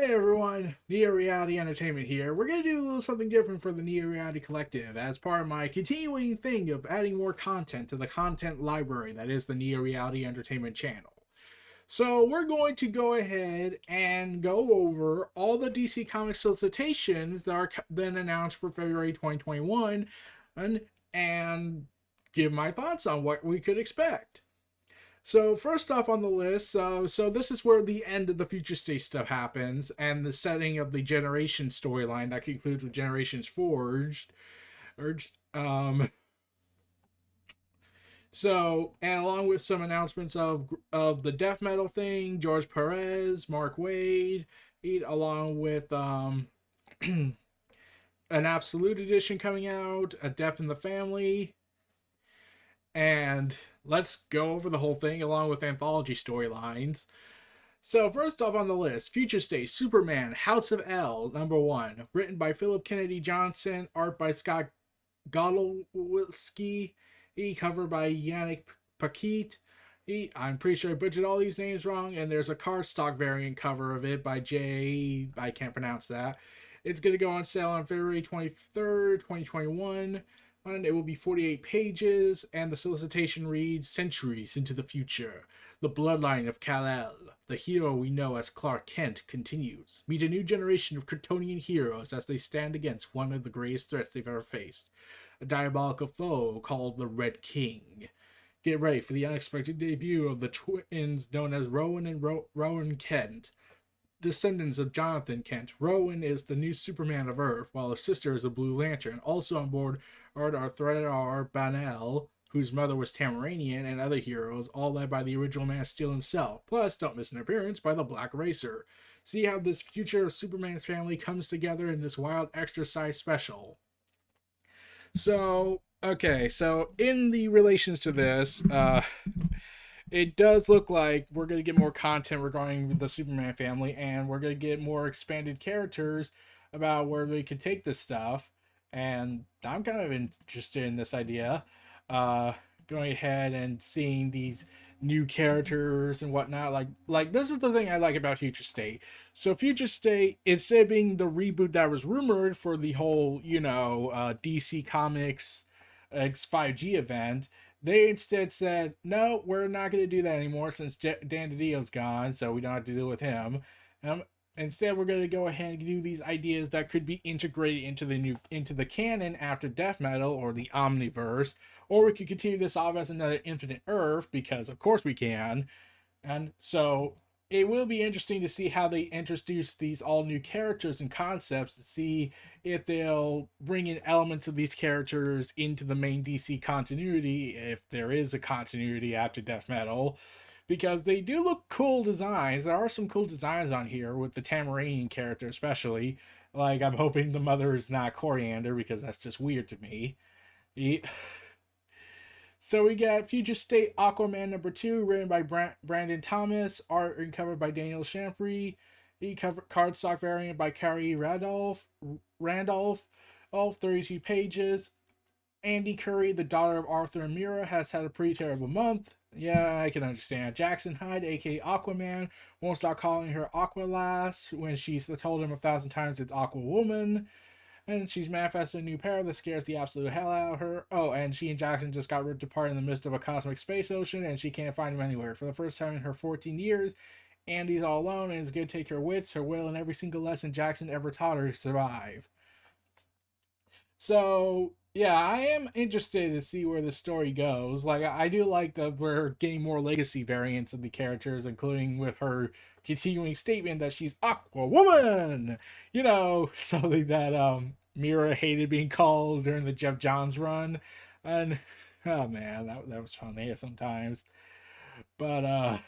Hey everyone, Neo Reality Entertainment here. We're going to do a little something different for the Neo Reality Collective as part of my continuing thing of adding more content to the content library that is the Neo Reality Entertainment channel. So we're going to go ahead and go over all the DC Comics solicitations that are then announced for February 2021 and give my thoughts on what we could expect. So first off on the list, so this is where the end of the Future State stuff happens, and the setting of the Generation storyline that concludes with Generations Forged. Um, and along with some announcements of the death metal thing, George Perez, Mark Wade, along with an Absolute Edition coming out, a Death in the Family, and let's go over the whole thing along with anthology storylines. So first off on the list, Future State Superman House of L #1, written by Philip Kennedy Johnson, art by Scott Godlewski, cover by Yannick Paquette. I'm pretty sure I butchered all these names wrong, and there's a cardstock variant cover of it by Jay. I can't pronounce that. It's going to go on sale on February 23rd, 2021. And it will be 48 pages, and the solicitation reads Centuries into the future. The bloodline of Kal-El, the hero we know as Clark Kent, continues. Meet a new generation of Kryptonian heroes as they stand against one of the greatest threats they've ever faced, a diabolical foe called the Red King. Get ready for the unexpected debut of the twins known as Rowan and Rowan Kent, descendants of Jonathan Kent. Rowan is the new Superman of Earth, while his sister is a Blue Lantern. Also on board are Arthur Banel, whose mother was Tamaranian, and other heroes, all led by the original Man of Steel himself. Plus, don't miss an appearance by the Black Racer. See how this future of Superman's family comes together in this wild extra-size special. So, okay, so in the relations to this, it does look like we're going to get more content regarding the Superman family, and we're going to get more expanded characters about where they could take this stuff. And I'm kind of interested in this idea. Uh, Going ahead and seeing these new characters and whatnot. Like this is the thing I like about Future State. So Future State, instead of being the reboot that was rumored for the whole, DC Comics X5G event, they instead said, no, we're not going to do that anymore since Dan DiDio's gone, so we don't have to deal with him. Instead, we're going to go ahead and do these ideas that could be integrated into the canon after Death Metal or the Omniverse, or we could continue this off as another Infinite Earth because, of course, we can. And so it will be interesting to see how they introduce these all new characters and concepts to see if they'll bring in elements of these characters into the main DC continuity, if there is a continuity after Death Metal, because they do look cool designs. There are some cool designs on here with the Tamaranian character, especially. Like, I'm hoping the mother is not Coriander because that's just weird to me. So we got Future State Aquaman #2, written by Brandon Thomas, art and covered by Daniel Shampry, cardstock variant by Carrie Randolph, all 32 pages. Andy Curry, the daughter of Arthur and Mira, has had a pretty terrible month. Yeah, I can understand. Jackson Hyde, aka Aquaman, won't stop calling her Aqualass when she's told him 1,000 times it's Aquawoman. And she's manifested a new power that scares the absolute hell out of her. Oh, and she and Jackson just got ripped apart in the midst of a cosmic space ocean, and she can't find him anywhere. For the first time in her 14 years, Andy's all alone and is going to take her wits, her will, and every single lesson Jackson ever taught her to survive. So, yeah, I am interested to see where the story goes. Like, I do like that we're getting more legacy variants of the characters, including with her continuing statement that she's Aqua Woman. Something that Mira hated being called during the Jeff Johns run, and oh man, that was funny sometimes. But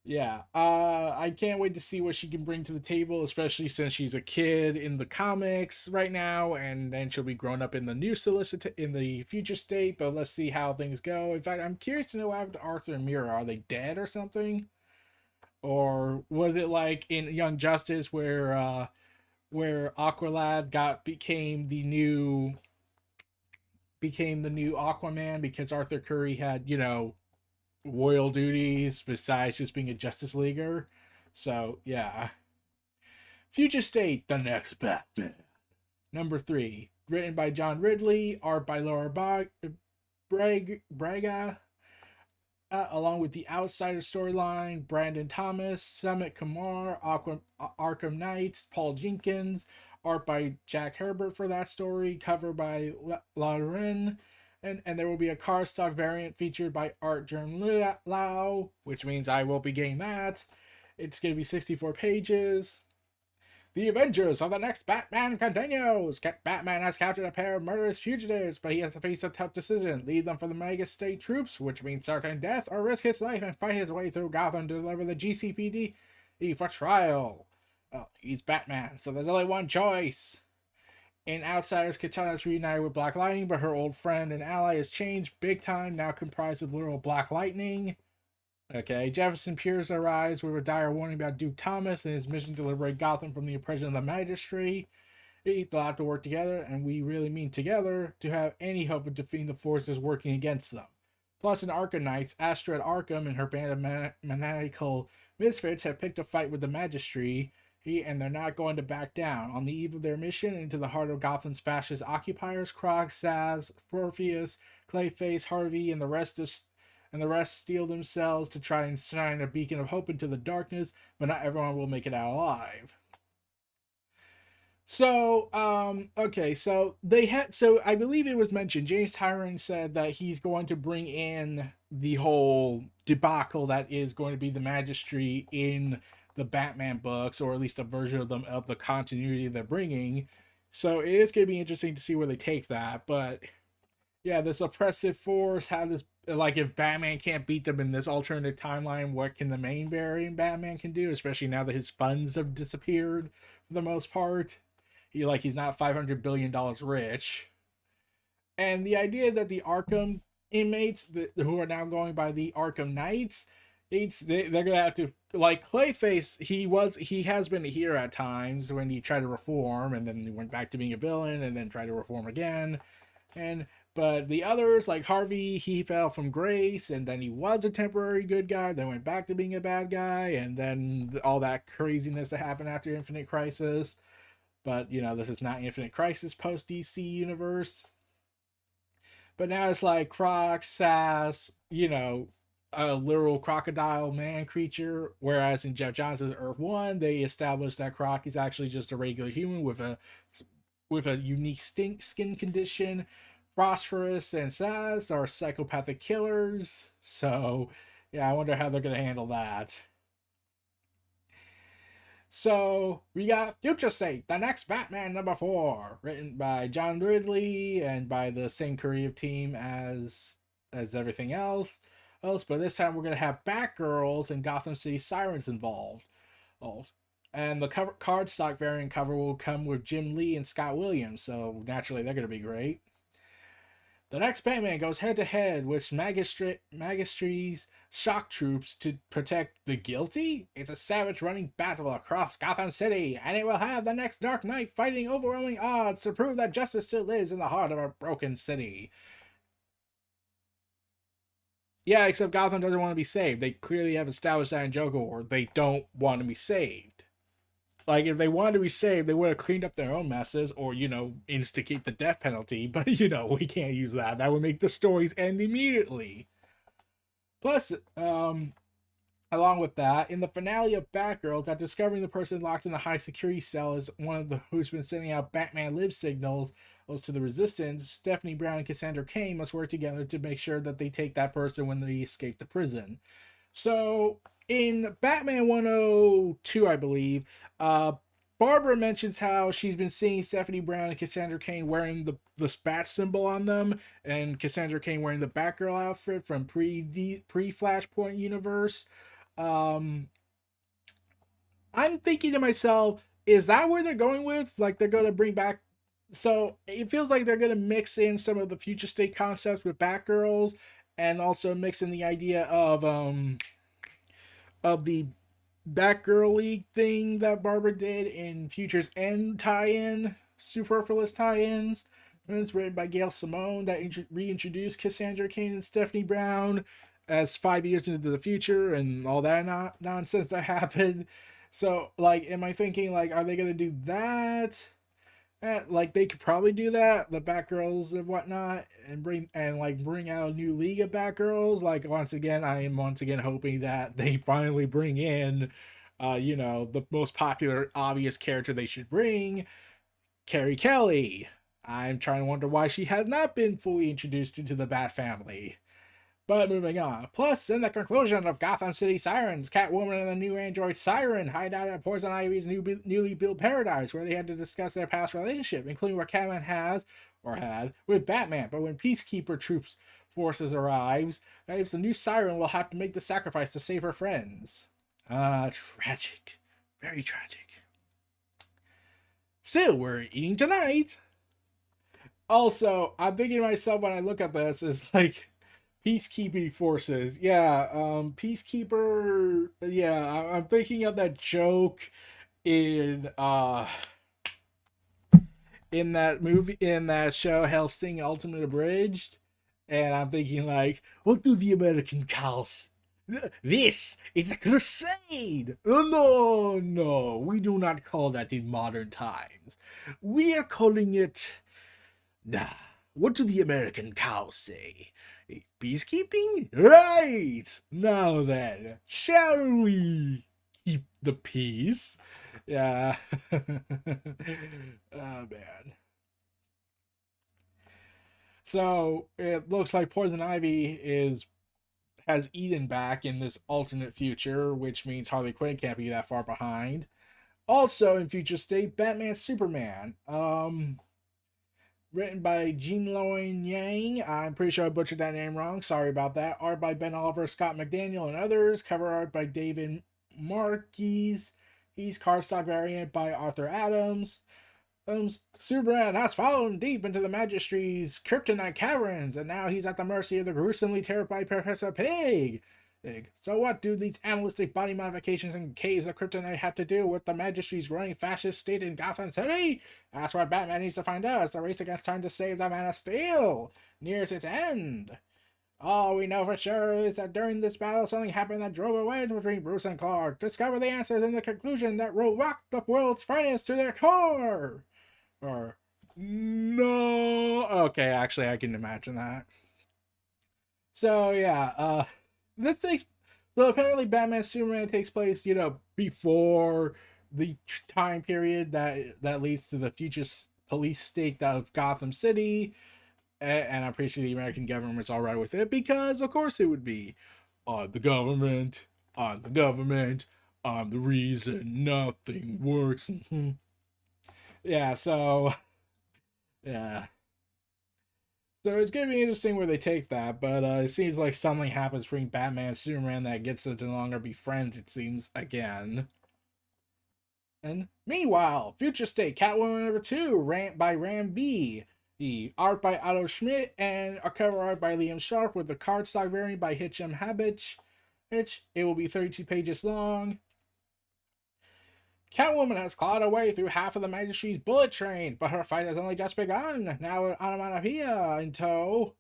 yeah, I can't wait to see what she can bring to the table, especially since she's a kid in the comics right now, and then she'll be grown up in the new in the Future State. But let's see how things go. In fact, I'm curious to know what happened to Arthur and Mira. Are they dead or something, or was it like in Young Justice where Aqualad became the new Aquaman because Arthur Curry had royal duties besides just being a Justice Leaguer. So yeah. Future State, the next Batman. Number 3, written by John Ridley, art by Laura Braga, along with the Outsider storyline, Brandon Thomas, Summit Kumar, Arkham Knights, Paul Jenkins, art by Jack Herbert for that story, cover by Lauren, and there will be a cardstock variant featured by Art Jern Lau, which means I will be getting that. It's going to be 64 pages. The Avengers of the next Batman continues. Batman has captured a pair of murderous fugitives, but he has to face a tough decision: lead them for the mega state troops, which means certain death, or risk his life and fight his way through Gotham to deliver the GCPD for trial. Well, he's Batman, so there's only one choice. In Outsiders, Katana is reunited with Black Lightning, but her old friend and ally has changed big time, now comprised of literal Black Lightning. Okay, Jefferson Pierce arrives with a dire warning about Duke Thomas and his mission to liberate Gotham from the oppression of the Magistrate. They'll have to work together, and we really mean together, to have any hope of defeating the forces working against them. Plus, in Arkham Knights, Astrid Arkham and her band of maniacal misfits have picked a fight with the Magistrate, and they're not going to back down. On the eve of their mission into the heart of Gotham's fascist occupiers, Croc, Saz, Morpheus, Clayface, Harvey, and the rest steel themselves to try and shine a beacon of hope into the darkness, but not everyone will make it out alive. So, okay, so I believe it was mentioned, James Tyrion said that he's going to bring in the whole debacle that is going to be the Magistrate in the Batman books, or at least a version of them, of the continuity they're bringing. So it is going to be interesting to see where they take that, but yeah, this oppressive force, how does, like, if Batman can't beat them in this alternate timeline, what can the main variant Batman can do, especially now that his funds have disappeared for the most part. He's not $500 billion rich. And the idea that the Arkham inmates who are now going by the Arkham Knights, they're gonna have to, like Clayface, he has been here at times when he tried to reform, and then he went back to being a villain, and then tried to reform again. But the others, like Harvey, he fell from grace, and then he was a temporary good guy, then went back to being a bad guy, and then all that craziness that happened after Infinite Crisis. But, this is not Infinite Crisis post-DC universe. But now it's like Croc, Sass, a literal crocodile man creature, whereas in Jeff Johnson's Earth 1, they established that Croc is actually just a regular human with a unique skin condition. Phosphorus and Sass are psychopathic killers. So, yeah, I wonder how they're going to handle that. So, we got Future State, the next Batman number 4, written by John Ridley and by the same creative team as everything else. But this time we're going to have Batgirls and Gotham City Sirens involved. And the cardstock variant cover will come with Jim Lee and Scott Williams, so naturally they're going to be great. The next Batman goes head-to-head with Magistrate's shock troops to protect the guilty. It's a savage running battle across Gotham City, and it will have the next Dark Knight fighting overwhelming odds to prove that justice still lives in the heart of a broken city. Yeah, except Gotham doesn't want to be saved. They clearly have established that in Joker War. They don't want to be saved. Like, if they wanted to be saved, they would have cleaned up their own messes or, instigate the death penalty. But, we can't use that. That would make the stories end immediately. Plus, along with that, in the finale of Batgirls, after discovering the person locked in the high security cell is one of the who's been sending out Batman Live signals to the Resistance, Stephanie Brown and Cassandra Cain must work together to make sure that they take that person when they escape the prison. So, in Batman 102, I believe, Barbara mentions how she's been seeing Stephanie Brown and Cassandra Cain wearing the bat symbol on them, and Cassandra Cain wearing the Batgirl outfit from pre-Flashpoint universe. I'm thinking to myself, is that where they're going with? Like, they're going to bring back... So, it feels like they're going to mix in some of the Future State concepts with Batgirls, and also mix in the idea of the Batgirl League thing that Barbara did in Future's End tie-in, superfluous tie-ins. And it's written by Gail Simone that reintroduced Cassandra Cain and Stephanie Brown. as 5 years into the future and all that nonsense that happened. So, like, am I thinking, like, are they going to do that? Like, they could probably do that, the Batgirls and whatnot, and bring out a new league of Batgirls. Like, once again, I am once again hoping that they finally bring in, the most popular, obvious character they should bring, Carrie Kelly. I'm trying to wonder why she has not been fully introduced into the Bat family. But moving on. Plus, in the conclusion of Gotham City Sirens, Catwoman and the new android Siren hide out at Poison Ivy's newly built paradise, where they had to discuss their past relationship, including what Catwoman has, or had, with Batman. But when Peacekeeper troops forces arrives, the new Siren will have to make the sacrifice to save her friends. Tragic. Very tragic. Still, we're eating tonight. Also, I'm thinking to myself when I look at this, is like, peacekeeping forces. Yeah, peacekeeper. Yeah, I'm thinking of that joke in in that show Hellsing Ultimate Abridged, and I'm thinking like, what do the American cows? This is a crusade. Oh, no, we do not call that in modern times. We are calling it. What do the American cows say? Peacekeeping? Right! Now then, shall we keep the peace? Yeah. Oh, man. So, it looks like Poison Ivy has Eden back in this alternate future, which means Harley Quinn can't be that far behind. Also, in future state, Batman Superman. Written by Jean Loin Yang. I'm pretty sure I butchered that name wrong. Sorry about that. Art by Ben Oliver, Scott McDaniel, and others. Cover art by David Marquis. He's cardstock variant by Arthur Adams. Superman has fallen deep into the Magistry's kryptonite caverns, and now he's at the mercy of the gruesomely terrified Professor Pig. So what do these animalistic body modifications and caves of kryptonite have to do with the Magistry's growing fascist state in Gotham City? That's what Batman needs to find out as the race against time to save the Man of Steel nears its end. All we know for sure is that during this battle, something happened that drove a wedge between Bruce and Clark. Discover the answers in the conclusion that will rock the world's finest to their core. Or, no. Okay, actually, I can imagine that. So, yeah, this takes. So, apparently, Batman Superman takes place, before the time period that leads to the future police state of Gotham City. And I'm pretty sure the American government's alright with it because, of course, it would be. The government. The government. The reason nothing works. Yeah, so. Yeah. So it's going to be interesting where they take that, but it seems like something happens between Batman and Superman that gets them to no longer be friends, it seems, again. And meanwhile, Future State, Catwoman number 2, rant by Ram V. The art by Otto Schmidt and a cover art by Liam Sharp with the cardstock variant by Hitchem Habich. It will be 32 pages long. Catwoman has clawed her way through half of the Magistry's bullet train, but her fight has only just begun. Now with Onomatopoeia in tow.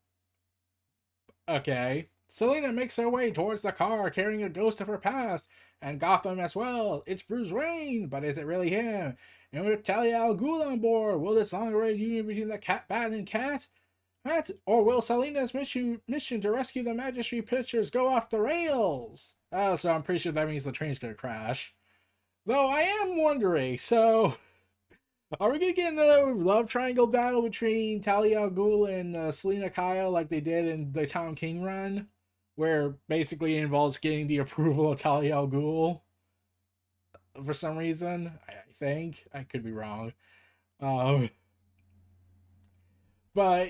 Okay. Selina makes her way towards the car, carrying a ghost of her past, and Gotham as well. It's Bruce Wayne, but is it really him? And with Talia al Ghul on board, will this long-awaited union between the Bat and Cat? Or will Selina's mission to rescue the Magistry pictures go off the rails? Oh, so I'm pretty sure that means the train's gonna crash. Though I am wondering, so are we gonna get another love triangle battle between Talia al Ghul and Selina Kyle like they did in the Tom King run, where basically it involves getting the approval of Talia al Ghul for some reason? I think I could be wrong. But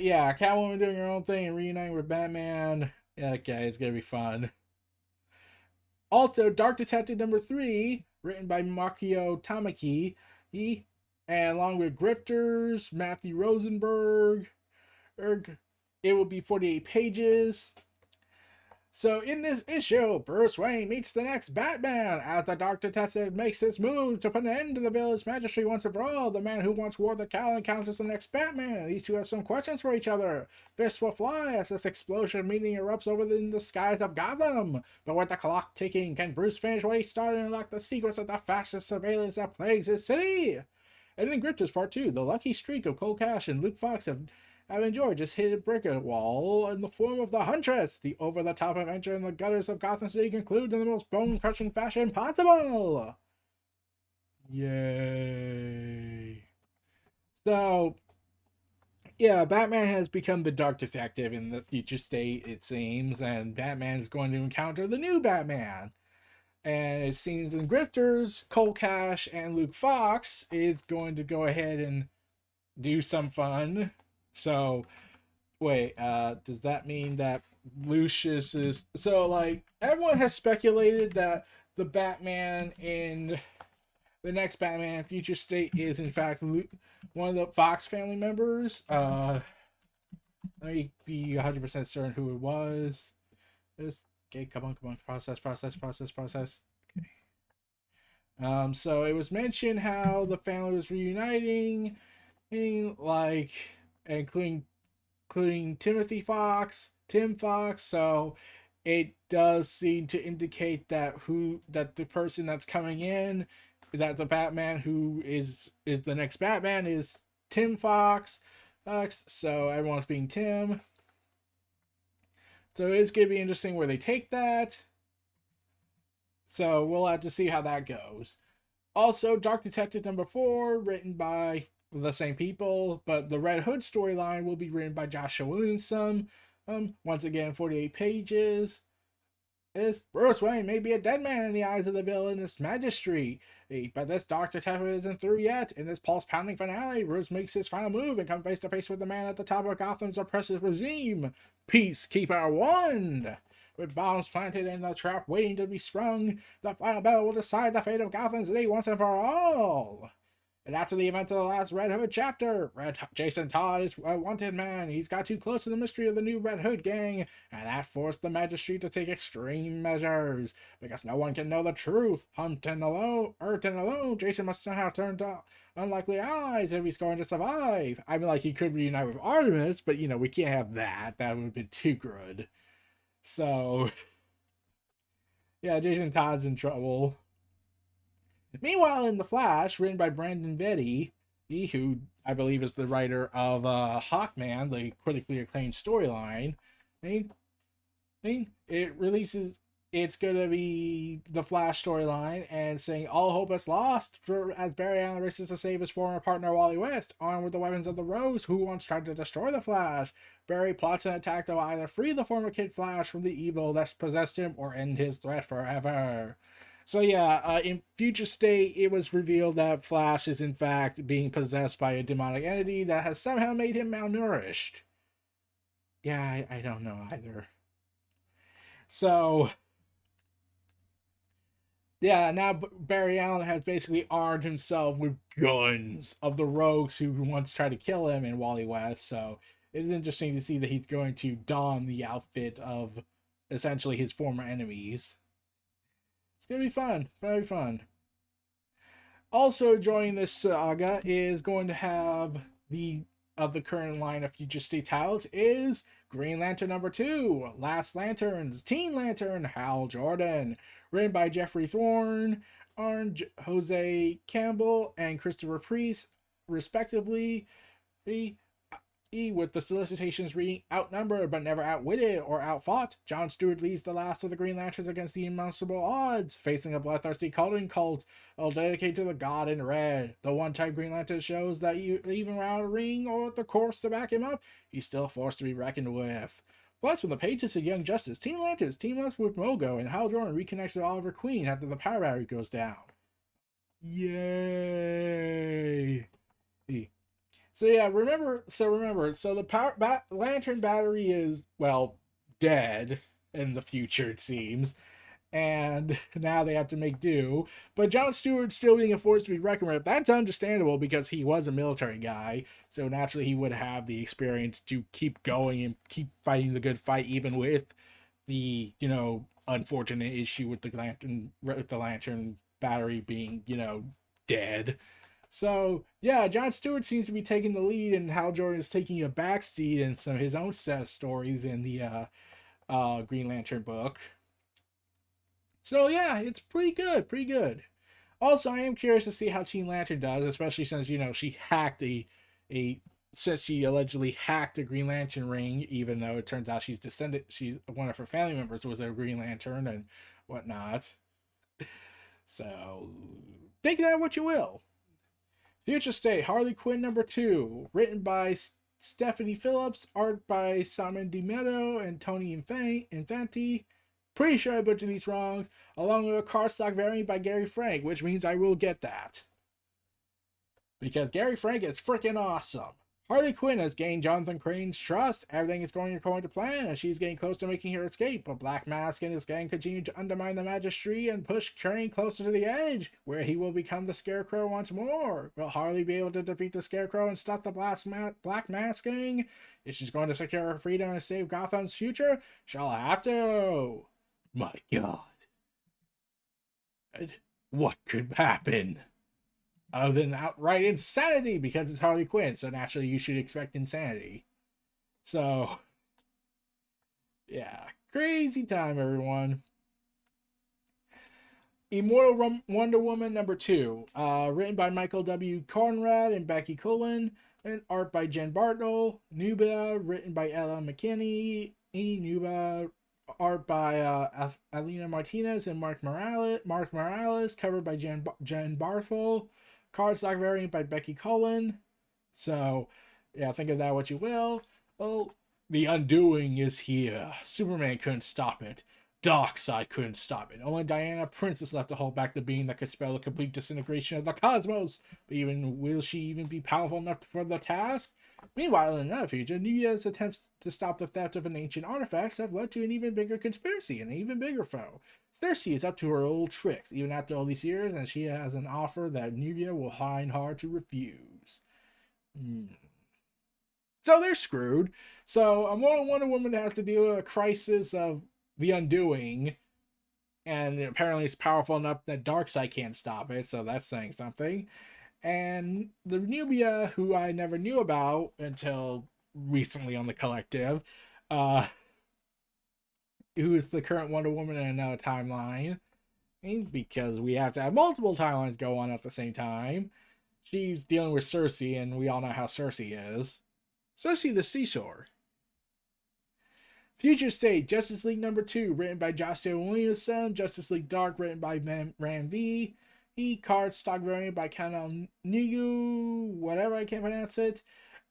yeah, Catwoman doing her own thing and reuniting with Batman. Okay, it's gonna be fun. Also, Dark Detective number 3, written by Makio Tamaki, and along with Grifters, Matthew Rosenberg. It will be 48 pages. So in this issue, Bruce Wayne meets the next Batman as the Dark Detective makes his move to put an end to the village magistracy once and for all. The man who once wore the cowl encounters the next Batman. These two have some questions for each other. Fists will fly as this explosion meeting erupts over the skies of Gotham. But with the clock ticking, can Bruce finish what he started and unlock the secrets of the fascist surveillance that plagues his city? And in Grifters Part 2, the lucky streak of Cole Cash and Luke Fox have enjoyed just hit a brick wall in the form of the Huntress. The over-the-top adventure in the gutters of Gotham City concludes in the most bone-crushing fashion possible. Yay. So, yeah, Batman has become the Dark Detective in the future state, it seems, and Batman is going to encounter the new Batman. And it seems in Grifters, Cole Cash and Luke Fox is going to go ahead and do some fun. So, wait, does that mean that Lucius is... So, like, everyone has speculated that the Batman in the next Batman future state is, in fact, one of the Fox family members. Let me be 100% certain who it was. Okay, come on, process. Okay. So it was mentioned how the family was reuniting, like, including Timothy Fox, Tim Fox. So it does seem to indicate that the person that's coming in, that the Batman who is the next Batman is Tim Fox. So everyone's being Tim. So it's going to be interesting where they take that. So we'll have to see how that goes. Also, Dark Detective number 4, written by the same people, but the Red Hood storyline will be written by Joshua Williamson. Once again, 48 pages. Bruce Wayne may be a dead man in the eyes of the villainous magistrate, but this Dark Detective isn't through yet. In this pulse-pounding finale, Bruce makes his final move and comes face to face with the man at the top of Gotham's oppressive regime, Peacekeeper 1. With bombs planted and the trap waiting to be sprung, the final battle will decide the fate of Gotham City once and for all. And after the event of the last Red Hood chapter, Jason Todd is a wanted man. He's got too close to the mystery of the new Red Hood gang, and that forced the magistrate to take extreme measures. Because no one can know the truth. Hunting alone, Jason must somehow turn to unlikely allies if he's going to survive. I mean, like, he could reunite with Artemis, but, we can't have that. That would have been too good. So, yeah, Jason Todd's in trouble. Meanwhile, in The Flash, written by Brandon Vetti, who I believe is the writer of Hawkman, the critically acclaimed storyline, it's going to be the Flash storyline, and saying all hope is lost as Barry Allen races to save his former partner Wally West, armed with the weapons of the Rose, who once tried to destroy the Flash. Barry plots an attack that will either free the former Kid Flash from the evil that's possessed him or end his threat forever. So yeah, in Future State, it was revealed that Flash is in fact being possessed by a demonic entity that has somehow made him malnourished. Yeah, I don't know either. So, yeah, now Barry Allen has basically armed himself with guns of the rogues who once tried to kill him and Wally West. So it's interesting to see that he's going to don the outfit of essentially his former enemies. It's going to be fun. Very fun. Also joining this saga is going to have the current line of Future State titles is Green Lantern number 2, Last Lanterns, Teen Lantern, Hal Jordan, written by Jeffrey Thorne, Jose Campbell, and Christopher Priest, respectively. With the Solicitations reading outnumbered but never outwitted or outfought, John Stewart leads the last of the Green Lanterns against the invincible odds, facing a bloodthirsty Cullen cult all dedicated to the God in Red. The one-time Green Lantern shows that even without a ring or the corpse to back him up, he's still a force to be reckoned with. Plus, from the pages of Young Justice, Teen Lanterns team up with Mogo, and Hal Jordan reconnects with Oliver Queen after the power battery goes down. Yay! So yeah, remember, the lantern battery is, well, dead in the future, it seems. And now they have to make do. But John Stewart still being a force to be reckoned with, that's understandable because he was a military guy. So naturally he would have the experience to keep going and keep fighting the good fight even with the unfortunate issue with the lantern battery being dead. So yeah, Jon Stewart seems to be taking the lead, and Hal Jordan is taking a backseat in some of his own set of stories in the Green Lantern book. So yeah, it's pretty good, pretty good. Also, I am curious to see how Teen Lantern does, especially since she hacked a since she allegedly hacked a Green Lantern ring, even though it turns out she's one of her family members was a Green Lantern and whatnot. So take that what you will. Future State Harley Quinn #2, written by Stephanie Phillips, art by Simon DiMetto and Tony Infanti. Pretty sure I butchered these wrongs, along with a cardstock variant by Gary Frank, which means I will get that. Because Gary Frank is freaking awesome. Harley Quinn has gained Jonathan Crane's trust. Everything is going according to plan, and she's getting close to making her escape. But Black Mask and his gang continue to undermine the Magistry and push Crane closer to the edge, where he will become the Scarecrow once more. Will Harley be able to defeat the Scarecrow and stop the Black Mask gang? If she's going to secure her freedom and save Gotham's future, she'll have to. My God. What could happen? Other than outright insanity, because it's Harley Quinn, so naturally you should expect insanity. So, yeah, crazy time, everyone. Immortal Wonder Woman #2, written by Michael W. Conrad and Becky Cullen, and art by Jen Bartle. Nubia, written by Ella McKinney. Nubia, art by Alina Martinez and Mark Morales, covered by Jen Barthel. Cardstock variant by Becky Cullen. So, yeah, think of that what you will. Oh, the undoing is here. Superman couldn't stop it. Darkseid couldn't stop it. Only Diana Prince is left to hold back the being that could spell the complete disintegration of the cosmos. But will she even be powerful enough for the task? Meanwhile, in another future, Nubia's attempts to stop the theft of an ancient artifacts have led to an even bigger conspiracy and an even bigger foe. Cersei is up to her old tricks, even after all these years, and she has an offer that Nubia will find hard to refuse. So they're screwed. So a Wonder Woman has to deal with a crisis of the undoing, and apparently it's powerful enough that Darkseid can't stop it, so that's saying something. And the Nubia, who I never knew about until recently on the Collective, who is the current Wonder Woman in another timeline, because we have to have multiple timelines go on at the same time. She's dealing with Cersei, and we all know how Cersei is. Cersei the Seashore. Future State, Justice League #2, written by Joshua Williamson. Justice League Dark, written by Ram V. Card stock variant by Kanal Nigu, whatever, I can't pronounce it.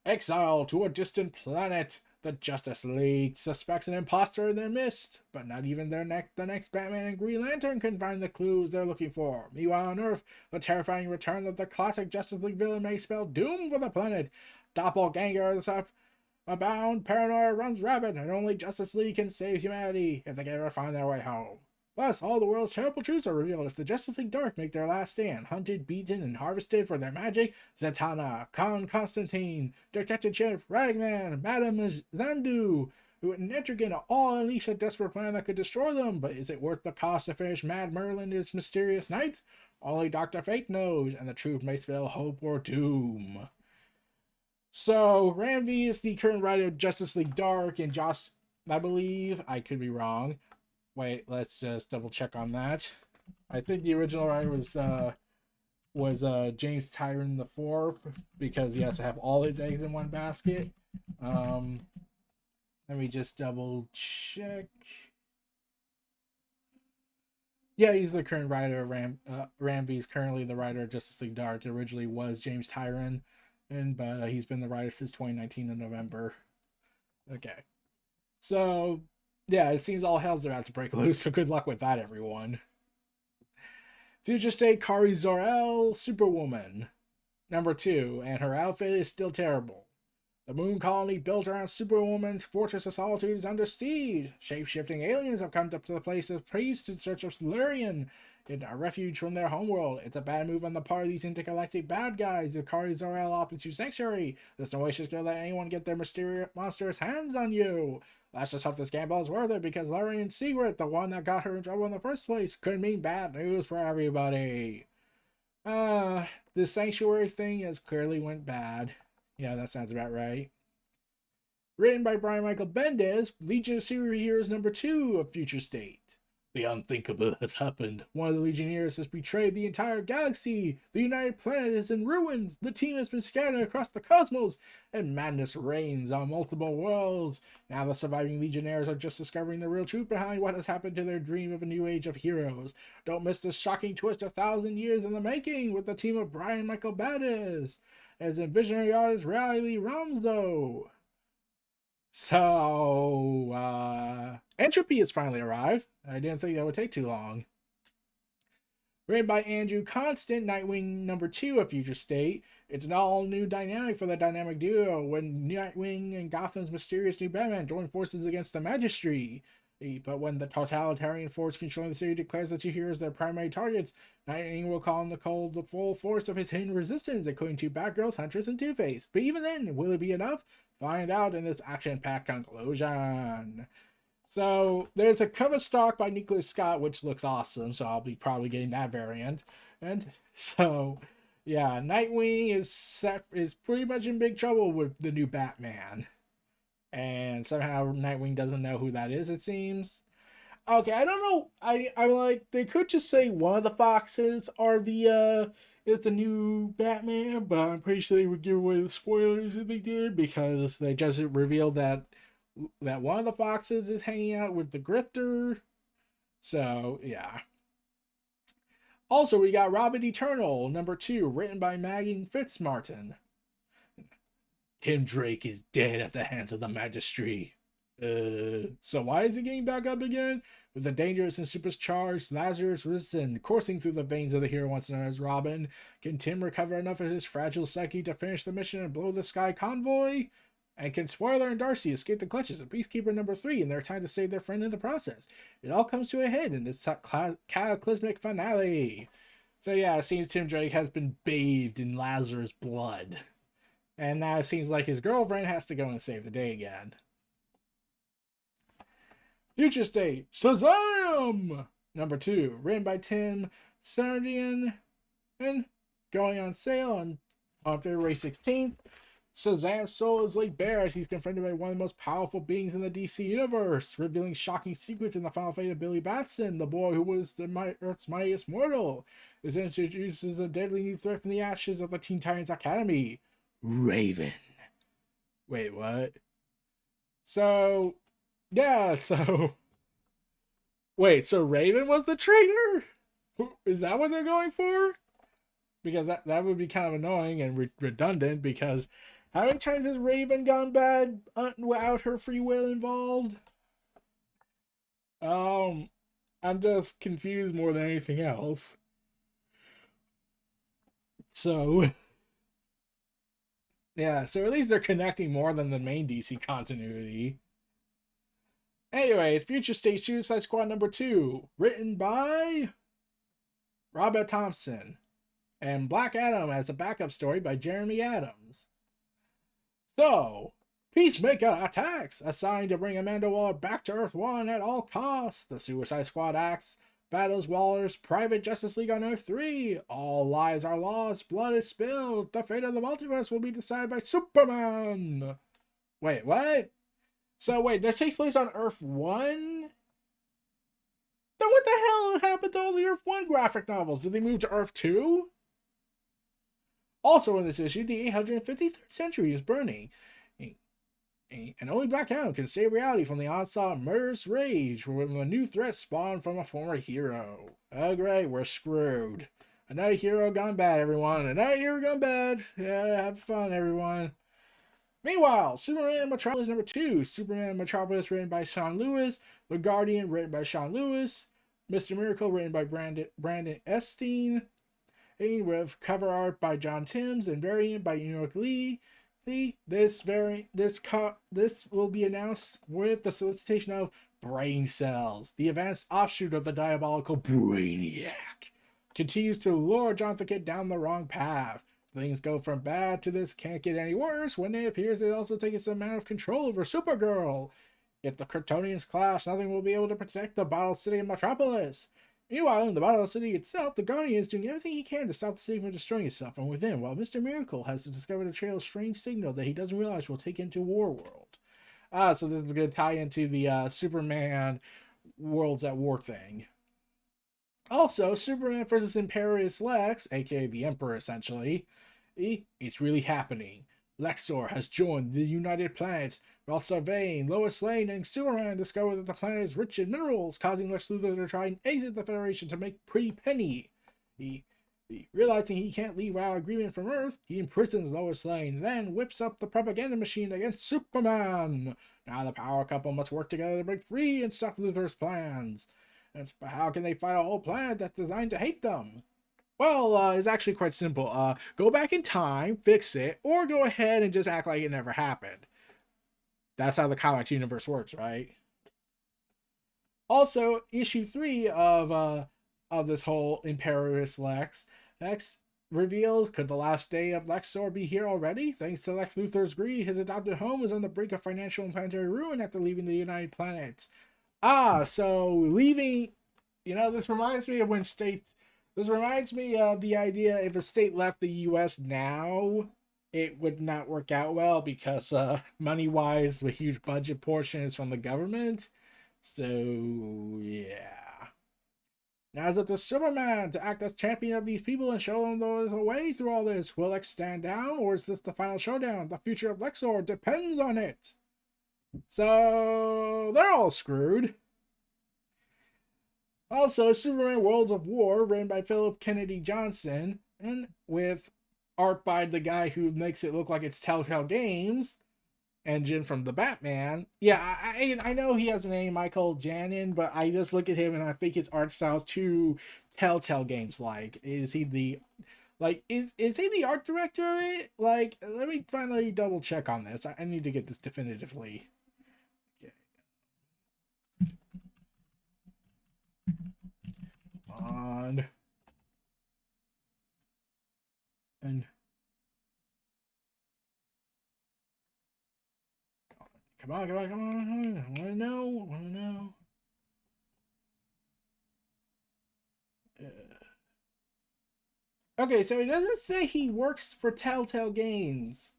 Exile to a distant planet. The Justice League suspects an imposter in their midst, but not even the next Batman and Green Lantern can find the clues they're looking for. Meanwhile, on Earth, the terrifying return of the classic Justice League villain may spell doom for the planet. Doppelgangers abound, paranoia runs rampant, and only Justice League can save humanity if they can ever find their way home. Plus, all the world's terrible truths are revealed as the Justice League Dark make their last stand. Hunted, beaten, and harvested for their magic, Zatanna, Khan Constantine, Detective Chip, Ragman, Madame Zandu, who and Etrigan all unleash a desperate plan that could destroy them, but is it worth the cost to finish Mad Merlin and his mysterious knights? Only Dr. Fate knows, and the truth may spell hope or doom. So, Ramvi is the current writer of Justice League Dark, and Josh, I believe, I could be wrong. Wait, let's just double check on that. I think the original writer was James Tyron IV, because he has to have all his eggs in one basket. Let me just double check. Yeah, he's the current writer of Ramby's currently the writer of Justice League Dark. It originally was James Tyron, but he's been the writer since 2019 in November. Okay. So, yeah, it seems all hell's about to break loose, so good luck with that, everyone. Future State Kari Zor-El, Superwoman, #2, and her outfit is still terrible. The moon colony built around Superwoman's Fortress of Solitude is under siege. Shape-shifting aliens have come up to the place of peace in search of Silurian, in a refuge from their homeworld. It's a bad move on the part of these intergalactic bad guys. If carry Zor-El off into Sanctuary, there's no way she's gonna let anyone get their mysterious monstrous hands on you. Let's just hope this gamble is worth it, because Larian's secret, the one that got her in trouble in the first place, could mean bad news for everybody. The Sanctuary thing has clearly went bad. Yeah, that sounds about right. Written by Brian Michael Bendis, Legion of Superheroes #2 of Future State. The unthinkable has happened. One of the Legionnaires has betrayed the entire galaxy. The United Planet is in ruins. The team has been scattered across the cosmos, and madness reigns on multiple worlds. Now the surviving Legionnaires are just discovering the real truth behind what has happened to their dream of a new age of heroes. Don't miss this shocking twist 1,000 years in the making with the team of Brian Michael Bendis as in visionary artist Riley Ramzo. So, Entropy has finally arrived. I didn't think that would take too long. Written by Andrew Constant, Nightwing #2 of Future State. It's an all-new dynamic for the dynamic duo when Nightwing and Gotham's mysterious new Batman join forces against the Magistry. But when the totalitarian force controlling the city declares the two heroes their primary targets, Nightwing will call on the full force of his hidden resistance, including two Batgirls, Huntress, and Two-Face. But even then, will it be enough? Find out in this action-packed conclusion. So there's a cover stock by Nicholas Scott, which looks awesome, so I'll be probably getting that variant. And so, yeah, Nightwing is pretty much in big trouble with the new Batman. And somehow Nightwing doesn't know who that is, it seems. Okay, I don't know. I'm like, they could just say one of the Foxes are is the new Batman, but I'm pretty sure they would give away the spoilers if they did, because they just revealed that one of the Foxes is hanging out with the Grifter. So, yeah. Also, we got Robin Eternal, #2, written by Megan Fitzmartin. Tim Drake is dead at the hands of the Magistry. So why is he getting back up again? With the dangerous and supercharged Lazarus Risen coursing through the veins of the hero once known as Robin, can Tim recover enough of his fragile psyche to finish the mission and blow the sky convoy? And can Spoiler and Darcy escape the clutches of Peacekeeper #3 in their time to save their friend in the process? It all comes to a head in this cataclysmic finale. So yeah, it seems Tim Drake has been bathed in Lazarus' blood. And now it seems like his girlfriend has to go and save the day again. Future State, Shazam! #2, written by Tim Sardian and going on sale on February 16th. Shazam's soul is laid bare as he's confronted by one of the most powerful beings in the DC universe, revealing shocking secrets in the final fate of Billy Batson, the boy who was the Earth's mightiest mortal. This introduces a deadly new threat from the ashes of the Teen Titans Academy, Raven. Wait, what? So, yeah, so... Wait, so Raven was the traitor? Is that what they're going for? Because that would be kind of annoying and redundant, because how many times has Raven gone bad without her free will involved? I'm just confused more than anything else. So... yeah, so at least they're connecting more than the main DC continuity. Anyways, Future State Suicide Squad #2, written by Robert Thompson, and Black Adam as a backup story by Jeremy Adams. So, Peacemaker attacks, assigned to bring Amanda Waller back to Earth 1 at all costs. The Suicide Squad battles Waller's private Justice League on Earth 3. All lives are lost, blood is spilled, the fate of the multiverse will be decided by Superman. Wait, what? So wait, this takes place on Earth 1? Then what the hell happened to all the Earth 1 graphic novels? Did they move to Earth 2? Also in this issue, the 853rd century is burning. And only Black Adam can save reality from the onslaught of murderous rage when a new threat spawned from a former hero. Oh great, we're screwed. Another hero gone bad, everyone. Another hero gone bad. Yeah, have fun, everyone. Meanwhile, Superman Metropolis #2. Superman Metropolis written by Sean Lewis. The Guardian written by Sean Lewis. Mr. Miracle written by Brandon Esteen. With cover art by John Timms and variant by New York Lee. This will be announced with the solicitation of Brain cells, the advanced offshoot of the diabolical Brainiac, continues to lure Jonathan Kent down the wrong path. Things go from bad to this can't get any worse when it appears it's also taking some amount of control over Supergirl. If the Kryptonians clash, nothing will be able to protect the Bottle City of Metropolis. Meanwhile, in the Bottle City itself, the Guardian is doing everything he can to stop the city from destroying itself from within, while Mr. Miracle has discovered a trail of strange signal that he doesn't realize will take him to War World. So this is going to tie into the Superman Worlds at War thing. Also, Superman versus Imperious Lex, aka the Emperor essentially, it's really happening. Lexor has joined the United Planets, while surveying Lois Lane and Superman discover that the planet is rich in minerals, causing Lex Luthor to try and exit the Federation to make Pretty Penny. Realizing he can't leave without agreement from Earth, he imprisons Lois Lane, then whips up the propaganda machine against Superman. Now the power couple must work together to break free and stop Luthor's plans. But how can they fight a whole planet that's designed to hate them? Well, it's actually quite simple. Go back in time, fix it, or go ahead and just act like it never happened. That's how the comics universe works, right? Also, issue 3 of this whole Imperious Lex reveals, could the last day of Lexor be here already? Thanks to Lex Luthor's greed, his adopted home is on the brink of financial and planetary ruin after leaving the United Planets. So leaving, this reminds me of this reminds me of the idea if a state left the U.S. now, it would not work out well because money-wise, a huge budget portion is from the government. So, yeah. Now it's up to Superman to act as champion of these people and show them the way through all this. Will Lex stand down, or is this the final showdown? The future of Lexor depends on it. So, they're all screwed. Also, Superman Worlds of War, written by Philip Kennedy Johnson, and with art by the guy who makes it look like it's Telltale Games, engine from the Batman. Yeah, I know he has a name, Michael Janin, but I just look at him and I think his art style's too Telltale Games like. Is he the is he the art director of it? Let me finally double check on this. I need to get this definitively. Okay. On and come on. I want to know. Okay, so he doesn't say he works for Telltale Games,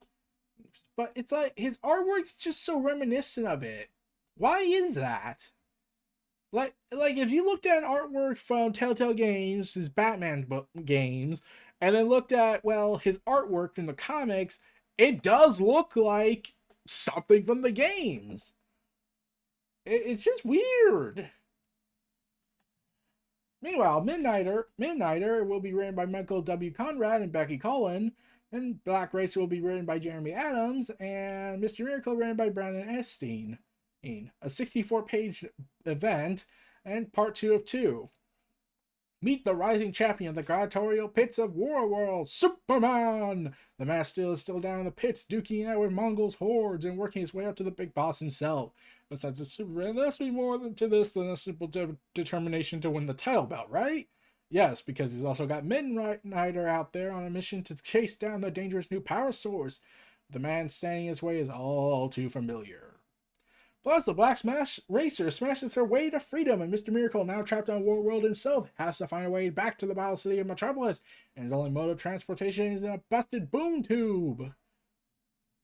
but it's like his artwork's just so reminiscent of it. Why is that? Like if you looked at an artwork from Telltale Games, his Batman games, and then looked at his artwork from the comics, it does look like something from the games. It's just weird. Meanwhile, Midnighter will be written by Michael W. Conrad and Becky Cullen, and Black Racer will be written by Jeremy Adams, and Mr. Miracle written by Brandon Esteen. A 64-page event, and part 2 of 2. Meet the rising champion of the gladiatorial pits of War World, Superman! The man is still down in the pits, duking out with Mongols' hordes and working his way up to the big boss himself. Besides the Superman, there must be more to this than a simple determination to win the title belt, right? Yes, because he's also got Midnighter out there on a mission to chase down the dangerous new power source. The man standing in his way is all too familiar. Plus, the Black Racer smashes her way to freedom, and Mr. Miracle, now trapped on War World himself, has to find a way back to the Battle City of Metropolis, and his only mode of transportation is in a busted boom tube.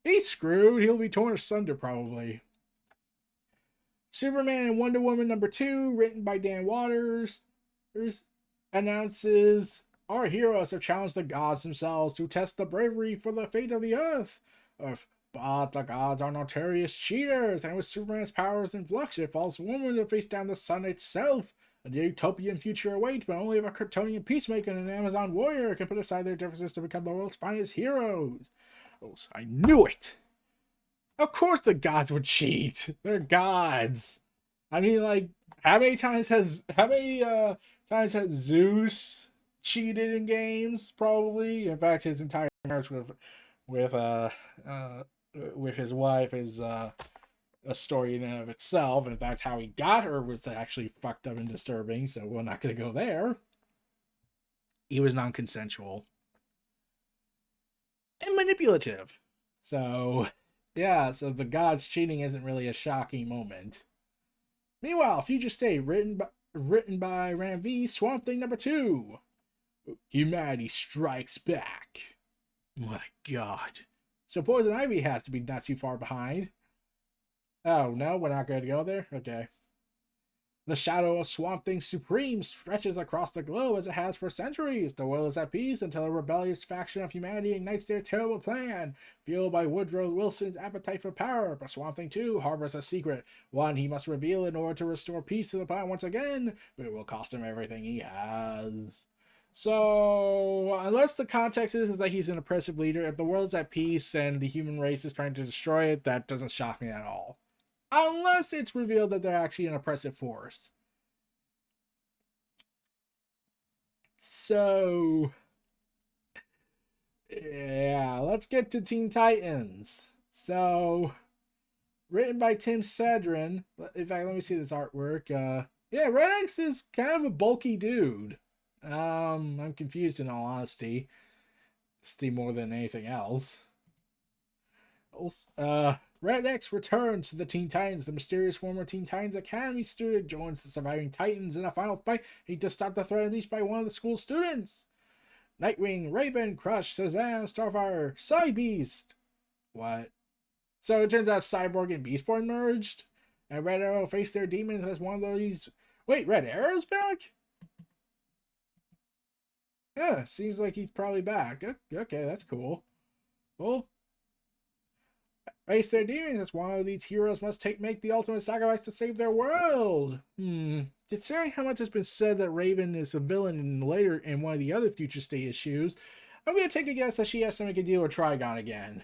He's screwed. He'll be torn asunder, probably. Superman and Wonder Woman #2, written by Dan Waters, announces, our heroes have challenged the gods themselves to test the bravery for the fate of the Earth. But the gods are notorious cheaters, and with Superman's powers in flux, it falls woman to face down the sun itself. A utopian future awaits, but only if a Kryptonian peacemaker and an Amazon warrior can put aside their differences to become the world's finest heroes. Oh, I knew it! Of course the gods would cheat! They're gods! I mean, how many times has Zeus cheated in games? Probably. In fact, his entire marriage with his wife is a story in and of itself. In fact, how he got her was actually fucked up and disturbing, so we're not going to go there. He was non-consensual and manipulative. So, yeah, so the gods cheating isn't really a shocking moment. Meanwhile, Future State, written by Ram V, Swamp Thing #2. Humanity strikes back. My god. So Poison Ivy has to be not too far behind. Oh, no, we're not going to go there? Okay. The shadow of Swamp Thing Supreme stretches across the globe as it has for centuries. The world is at peace until a rebellious faction of humanity ignites their terrible plan. Fueled by Woodrow Wilson's appetite for power, but Swamp Thing 2 harbors a secret, one he must reveal in order to restore peace to the planet once again, but it will cost him everything he has. So, unless the context is that he's an oppressive leader, if the world's at peace and the human race is trying to destroy it, that doesn't shock me at all. Unless it's revealed that they're actually an oppressive force. So, yeah, let's get to Teen Titans. So, written by Tim Sedrin. In fact, let me see this artwork. Yeah, Red X is kind of a bulky dude. I'm confused in all honesty. More than anything else. Red X returns to the Teen Titans. The mysterious former Teen Titans Academy student joins the surviving Titans in a final fight to stop the threat unleashed by one of the school's students. Nightwing, Raven, Crush, Shazam, Starfire, Psybeast. What? So it turns out Cyborg and Beast Boy merged, and Red Arrow faced their demons as one of these. Wait, Red Arrow's back? Yeah, seems like he's probably back. Okay, that's cool. Well, face their demons as one of these heroes must make the ultimate sacrifice to save their world. Considering how much has been said that Raven is a villain in one of the other Future State issues, I'm going to take a guess that she has to make a deal with Trigon again.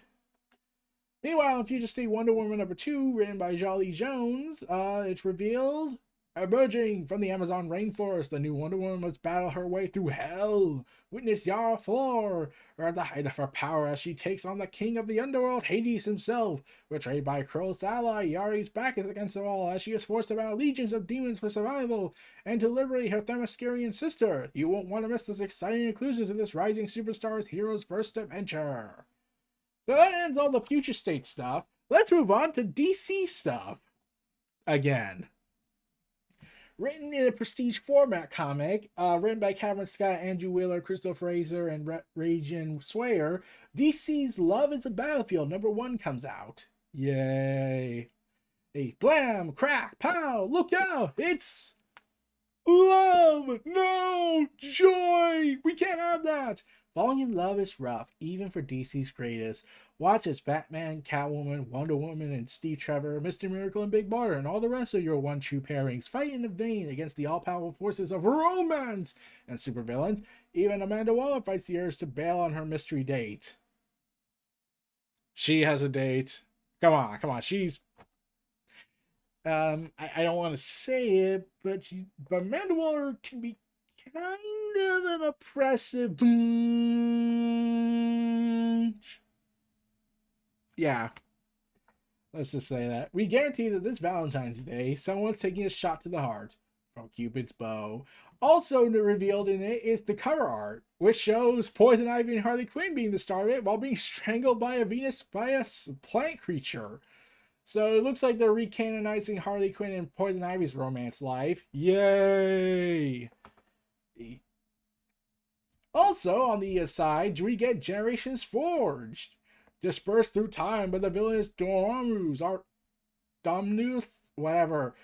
Meanwhile, in Future State Wonder Woman #2, written by Jolly Jones, it's revealed, emerging from the Amazon rainforest, the new Wonder Woman must battle her way through hell. Witness Yara Flor, at the height of her power as she takes on the king of the underworld, Hades himself. Betrayed by a close ally, Yari's back is against the wall as she is forced to battle legions of demons for survival and to liberate her Themyscirian sister. You won't want to miss this exciting inclusion to this rising superstar's hero's first adventure. So that ends all the Future State stuff. Let's move on to DC stuff. Again. Written in a prestige format comic, written by Cameron Scott, Andrew Wheeler, Crystal Fraser, and Rajan Swayer, DC's Love is a Battlefield #1 comes out. Yay. Hey, blam, crack, pow, look out, it's love, no, joy, we can't have that. Falling in love is rough, even for DC's greatest. Watch as Batman, Catwoman, Wonder Woman, and Steve Trevor, Mr. Miracle, and Big Barda, and all the rest of your one true pairings fight in vain against the all-powerful forces of romance and supervillains. Even Amanda Waller fights the urge to bail on her mystery date. She has a date. Come on. She's... I don't want to say it, but Amanda Waller can be kind of an oppressive. Yeah. Let's just say that. We guarantee that this Valentine's Day, someone's taking a shot to the heart from Cupid's bow. Also revealed in it is the cover art, which shows Poison Ivy and Harley Quinn being the star of it while being strangled by a plant creature. So it looks like they're recanonizing Harley Quinn and Poison Ivy's romance life. Yay! Also, on the side, we get Generations Forged. Dispersed through time by the villainous Dormammu's Domnus, whatever.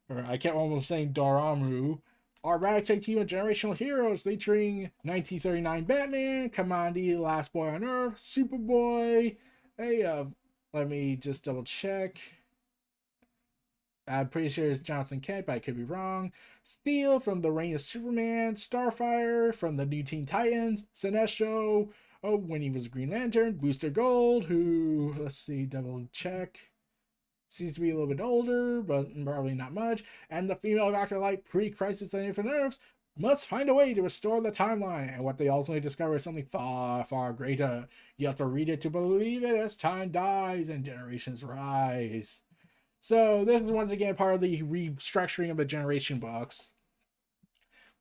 Or I kept almost saying Dormammu. Our ragtag team of generational heroes featuring 1939 Batman, Kamandi, Last Boy on Earth, Superboy. Hey, let me just double check. I'm pretty sure it's Jonathan Kent, but I could be wrong. Steel from The Reign of Superman, Starfire from the New Teen Titans, Sinestro, when he was Green Lantern, Booster Gold, who, let's see, double check. Seems to be a little bit older, but probably not much. And the female Dr. Light pre-Crisis on Infinite Earths must find a way to restore the timeline, and what they ultimately discover is something far, far greater. You have to read it to believe it as time dies and generations rise. So this is once again part of the restructuring of the generation books.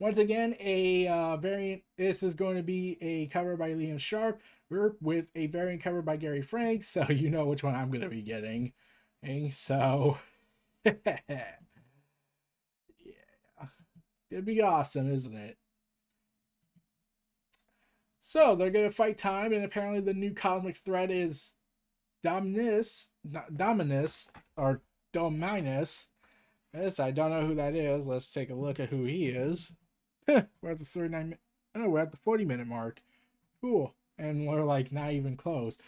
Once again, a variant. This is going to be a cover by Liam Sharp with a variant cover by Gary Frank. So you know which one I'm going to be getting. Okay, so yeah, it'd be awesome, isn't it? So they're going to fight time, and apparently the new cosmic threat is Dominus, or Dominus. Yes, I don't know who that is. Let's take a look at who he is. We're at the 39. Oh, we're at the 40-minute mark. Cool, and we're like not even close.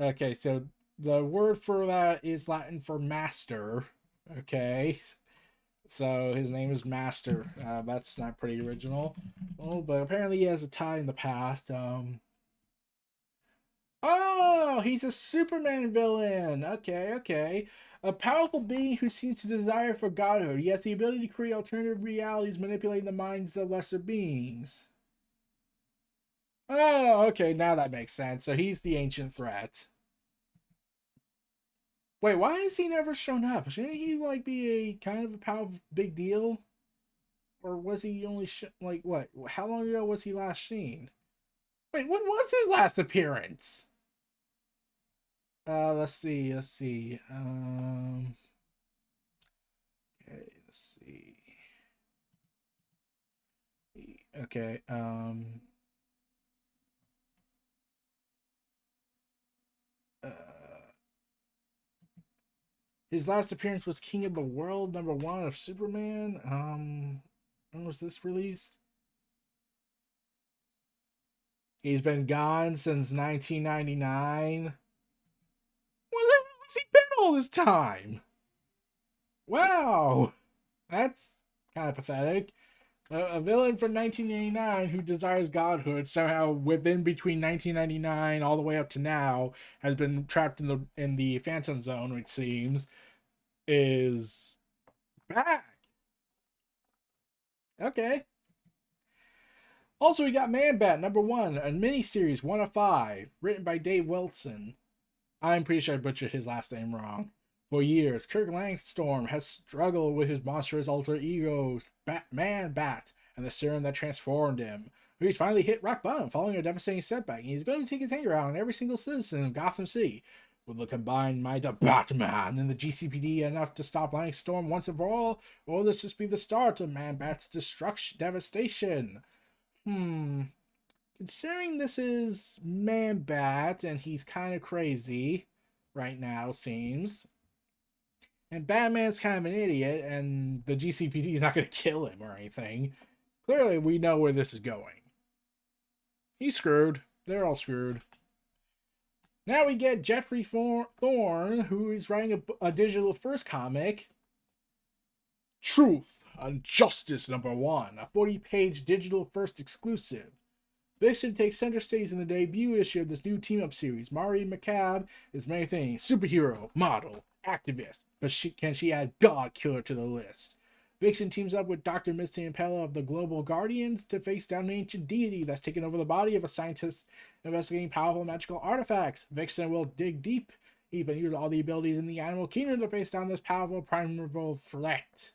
Okay, so the word for that is Latin for master. Okay, so his name is Master. That's not pretty original. Oh, but apparently he has a tie in the past. Oh, he's a Superman villain. Okay, okay. A powerful being who seems to desire for godhood. He has the ability to create alternative realities, manipulating the minds of lesser beings. Oh, okay, now that makes sense. So he's the ancient threat. Wait, why has he never shown up? Shouldn't he like be a kind of a powerful big deal? Or was he only like what? How long ago was he last seen? Wait, when was his last appearance? Let's see. Okay, let's see. Okay, uh, his last appearance was King of the World #1 of Superman. When was this released? He's been gone since 1999. Where the hell has he been all this time? Wow, that's kind of pathetic. A villain from 1989 who desires godhood somehow within between 1999 all the way up to now has been trapped in the Phantom Zone, which seems is back. Okay. Also, we got Man Bat #1, a miniseries 1 of 5, written by Dave Wilson. I'm pretty sure I butchered his last name wrong. For years, Kirk Langstorm has struggled with his monstrous alter egos, Batman Bat, and the serum that transformed him. He's finally hit rock bottom following a devastating setback, and he's going to take his anger out on every single citizen of Gotham City. Will the combined might of Batman and the GCPD enough to stop Langstorm once and for all, or will this just be the start of Man Bat's devastation? Considering this is Man Bat and he's kind of crazy right now, seems. And Batman's kind of an idiot, and the GCPD is not going to kill him or anything. Clearly, we know where this is going. He's screwed. They're all screwed. Now we get Jeffrey Thorne, who is writing a digital first comic, Truth and Justice #1, a 40-page digital first exclusive. Vixen takes center stage in the debut issue of this new team-up series. Mari McCabe is many things: superhero, model, activist, but can she add God Killer to the list? Vixen teams up with Dr. Misty and Pella of the Global Guardians to face down an ancient deity that's taken over the body of a scientist investigating powerful magical artifacts. Vixen will dig deep and use all the abilities in the animal kingdom to face down this powerful primeval threat.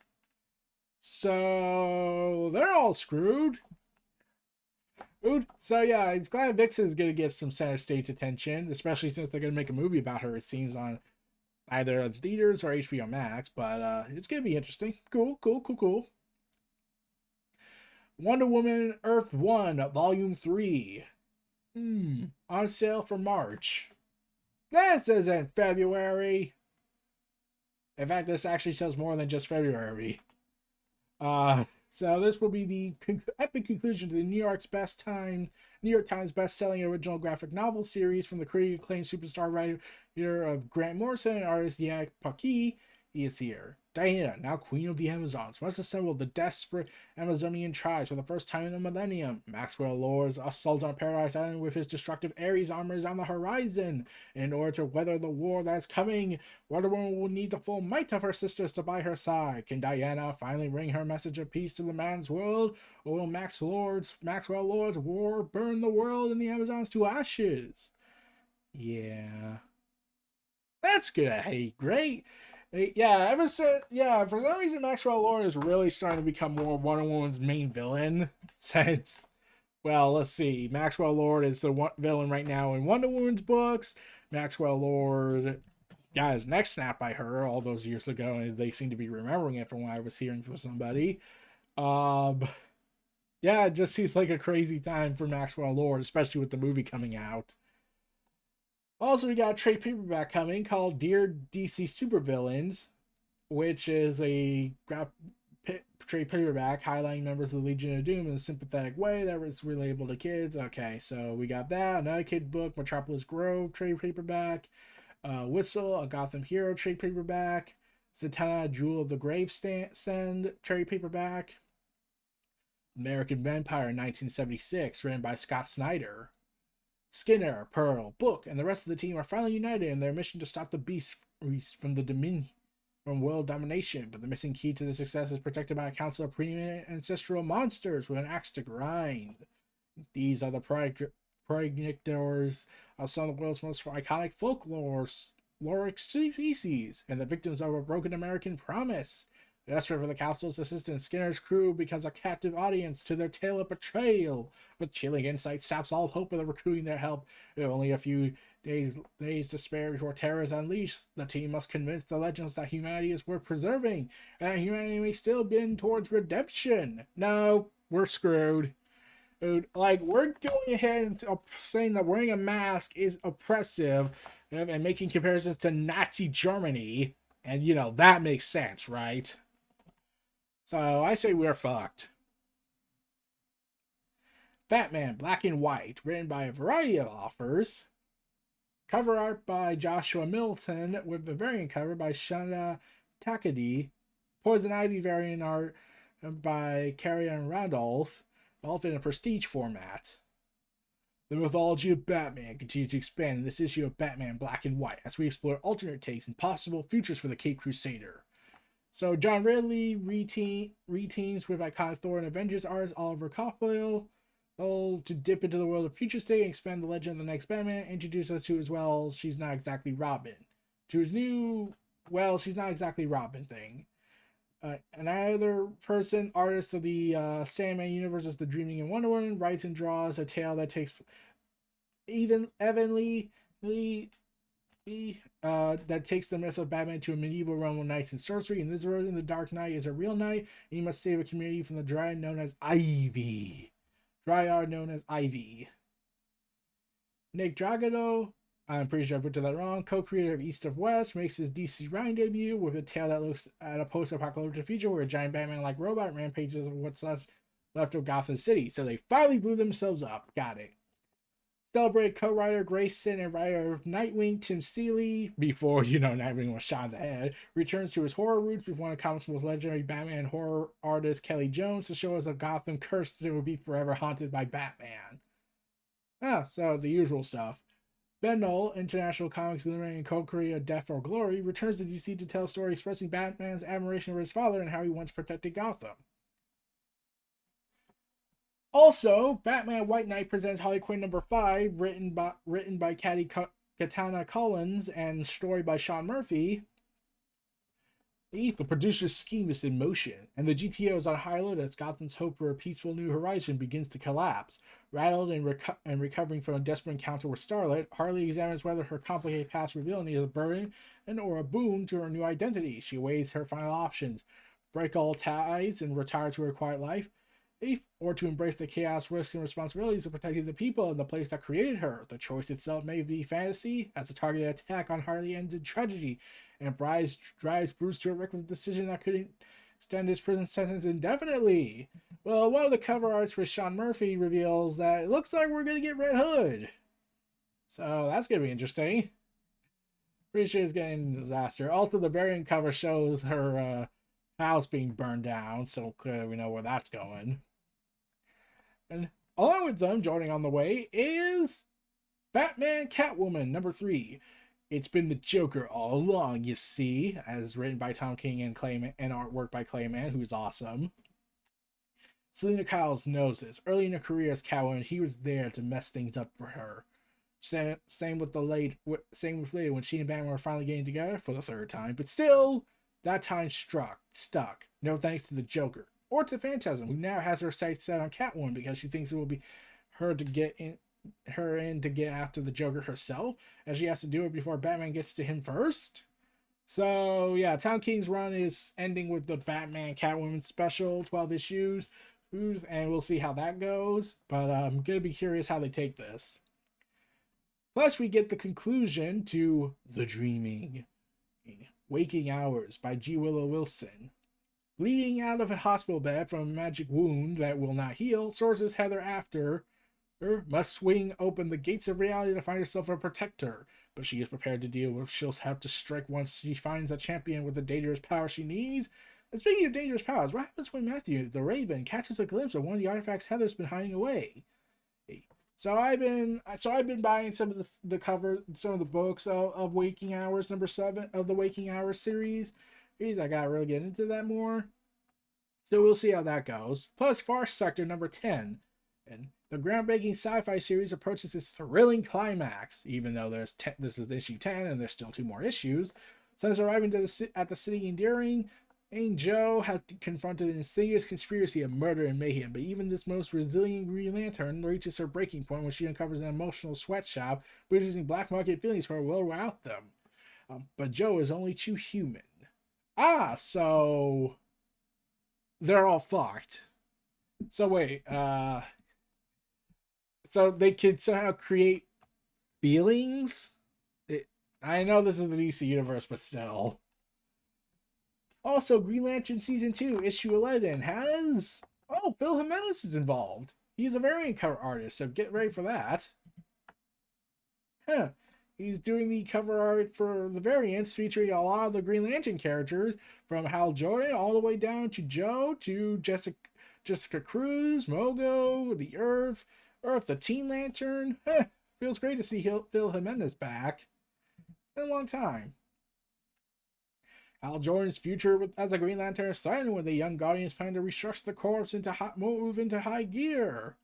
So they're all screwed. So yeah, it's glad Vixen is gonna get some center stage attention, especially since they're gonna make a movie about her. It seems on either theaters or HBO Max, but it's gonna be interesting. Cool. Wonder Woman Earth 1 Volume 3. On sale for March. This isn't February. In fact, this actually says more than just February. So this will be the epic conclusion to the New York Times best-selling original graphic novel series from the critically acclaimed superstar writer of Grant Morrison and artist Yannick Paquet. He is here. Diana, now queen of the Amazons, must assemble the desperate Amazonian tribes for the first time in a millennium. Maxwell Lord's assault on Paradise Island with his destructive Ares armor is on the horizon. In order to weather the war that's coming, Wonder Woman will need the full might of her sisters to by her side. Can Diana finally bring her message of peace to the man's world, or will Maxwell Lord's war burn the world and the Amazons to ashes? Yeah. That's good. Hey, great. Yeah, ever since, yeah, for some reason Maxwell Lord is really starting to become more Wonder Woman's main villain. Since, well, let's see, Maxwell Lord is the villain right now in Wonder Woman's books. Maxwell Lord got his neck snapped by her all those years ago, and they seem to be remembering it from what I was hearing from somebody. Um, yeah, it just seems like a crazy time for Maxwell Lord, especially with the movie coming out. Also, we got a trade paperback coming called Dear DC Supervillains, which is a trade paperback highlighting members of the Legion of Doom in a sympathetic way that was relatable to kids. Okay, so we got that. Another kid book, Metropolis Grove trade paperback. Whistle, a Gotham Hero trade paperback. Zatanna, Jewel of the Gravesend trade paperback. American Vampire 1976, written by Scott Snyder. Skinner, Pearl, Book, and the rest of the team are finally united in their mission to stop the beast from the dominion from world domination, but the missing key to the success is protected by a council of preeminent ancestral monsters with an axe to grind. These are the progenitors of some of the world's most iconic folkloric species, and the victims of a broken American promise. Desperate for the council's assistance, Skinner's crew becomes a captive audience to their tale of betrayal. With chilling insight saps all hope of recruiting their help. With only a few days to spare before terror is unleashed, the team must convince the legends that humanity is worth preserving, and that humanity may still bend towards redemption. No, we're screwed. Dude, like, we're going ahead and saying that wearing a mask is oppressive and making comparisons to Nazi Germany, and that makes sense, right? So I say we're fucked. Batman Black and White, written by a variety of authors. Cover art by Joshua Middleton, with the variant cover by Shanda Takadi. Poison Ivy variant art by Carrion Randolph, all in a prestige format. The mythology of Batman continues to expand in this issue of Batman Black and White as we explore alternate takes and possible futures for the Caped Crusader. So John Ridley reteams with iconic Thor and Avengers artist Oliver Coipel to dip into the world of Future State and expand the legend of the next Batman, introduce us to as well she's not exactly Robin. To his new, well, she's not exactly Robin thing. Another person, artist of the Sandman universe, is the Dreaming in Wonder Woman, writes and draws a tale that takes evenly that takes the myth of Batman to a medieval realm of knights and sorcery. In this version, the Dark Knight is a real knight, and he must save a community from the dryad known as Ivy. Nick Dragado, I'm pretty sure I put that wrong, co-creator of East of West, makes his DC Ryan debut with a tale that looks at a post-apocalyptic future where a giant Batman-like robot rampages of what's left of Gotham City. So they finally blew themselves up. Got it. Celebrated co-writer Grayson and writer of Nightwing Tim Seeley, before Nightwing was shot in the head, returns to his horror roots with one of comics' most legendary Batman horror artist Kelly Jones to show us a Gotham cursed that will be forever haunted by Batman. So the usual stuff. Ben Knoll, International Comics illustrator and co-creator of Death or Glory, returns to DC to tell a story expressing Batman's admiration for his father and how he once protected Gotham. Also, Batman White Knight presents Harley Quinn number 5, written by Katana Collins and story by Sean Murphy. The producer's scheme is in motion, and the GTO is on high alert as Gotham's hope for a peaceful new horizon begins to collapse. Rattled and recovering from a desperate encounter with Starlet, Harley examines whether her complicated past revealing is a burden or a boon to her new identity. She weighs her final options: break all ties and retire to her quiet life, or to embrace the chaos, risks, and responsibilities of protecting the people and the place that created her. The choice itself may be fantasy, as a targeted attack on Harley ends in tragedy, and drives Bruce to a reckless decision that could extend his prison sentence indefinitely. Well, one of the cover arts for Sean Murphy reveals that it looks like we're going to get Red Hood. So that's going to be interesting. Pretty sure it's getting a disaster. Also, the variant cover shows her house being burned down, so clearly we know where that's going. And along with them, joining on the way, is Batman Catwoman number 3. It's been the Joker all along, you see, as written by Tom King and artwork by Clayman, who's awesome. Selena Kyles knows this. Early in her career as Catwoman, he was there to mess things up for her. Same with later when she and Batman were finally getting together for the third time, but still, that time stuck. No thanks to the Joker or to Phantasm, who now has her sights set on Catwoman because she thinks it will be her to get in to get after the Joker herself, and she has to do it before Batman gets to him first. So yeah, Tom King's run is ending with the Batman Catwoman special, 12 issues, and we'll see how that goes. But I'm gonna be curious how they take this. Plus, we get the conclusion to The Dreaming, Waking Hours by G. Willow Wilson. Bleeding out of a hospital bed from a magic wound that will not heal, Source's Heather After must swing open the gates of reality to find herself a protector, but she is prepared to deal with she'll have to strike once she finds a champion with the dangerous power she needs. And speaking of dangerous powers, what happens when Matthew, the Raven, catches a glimpse of one of the artifacts Heather's been hiding away? So I've been buying some of the books of Waking Hours #7 of the Waking Hours series. I gotta really get into that more. So we'll see how that goes. Plus, Far Sector #10, and the groundbreaking sci-fi series approaches its thrilling climax. Even though this is issue 10 and there's still 2 more issues. Since arriving at the city enduring, Joe has confronted an insidious conspiracy of murder and mayhem, but even this most resilient Green Lantern reaches her breaking point when she uncovers an emotional sweatshop, producing black market feelings for a world without them. But Joe is only too human. So they're all fucked. So wait, so they could somehow create feelings? I know this is the DC universe, but still. Also, Green Lantern Season 2, Issue 11 has... Oh, Phil Jimenez is involved. He's a variant cover artist, so get ready for that. He's doing the cover art for the variants, featuring a lot of the Green Lantern characters, from Hal Jordan all the way down to Joe, to Jessica Cruz, Mogo, the Earth, the Teen Lantern. Feels great to see Phil Jimenez back. Been a long time. Hal Jordan's future as a Green Lantern is starting when the Young Guardians plan to restructure the corps move into high gear.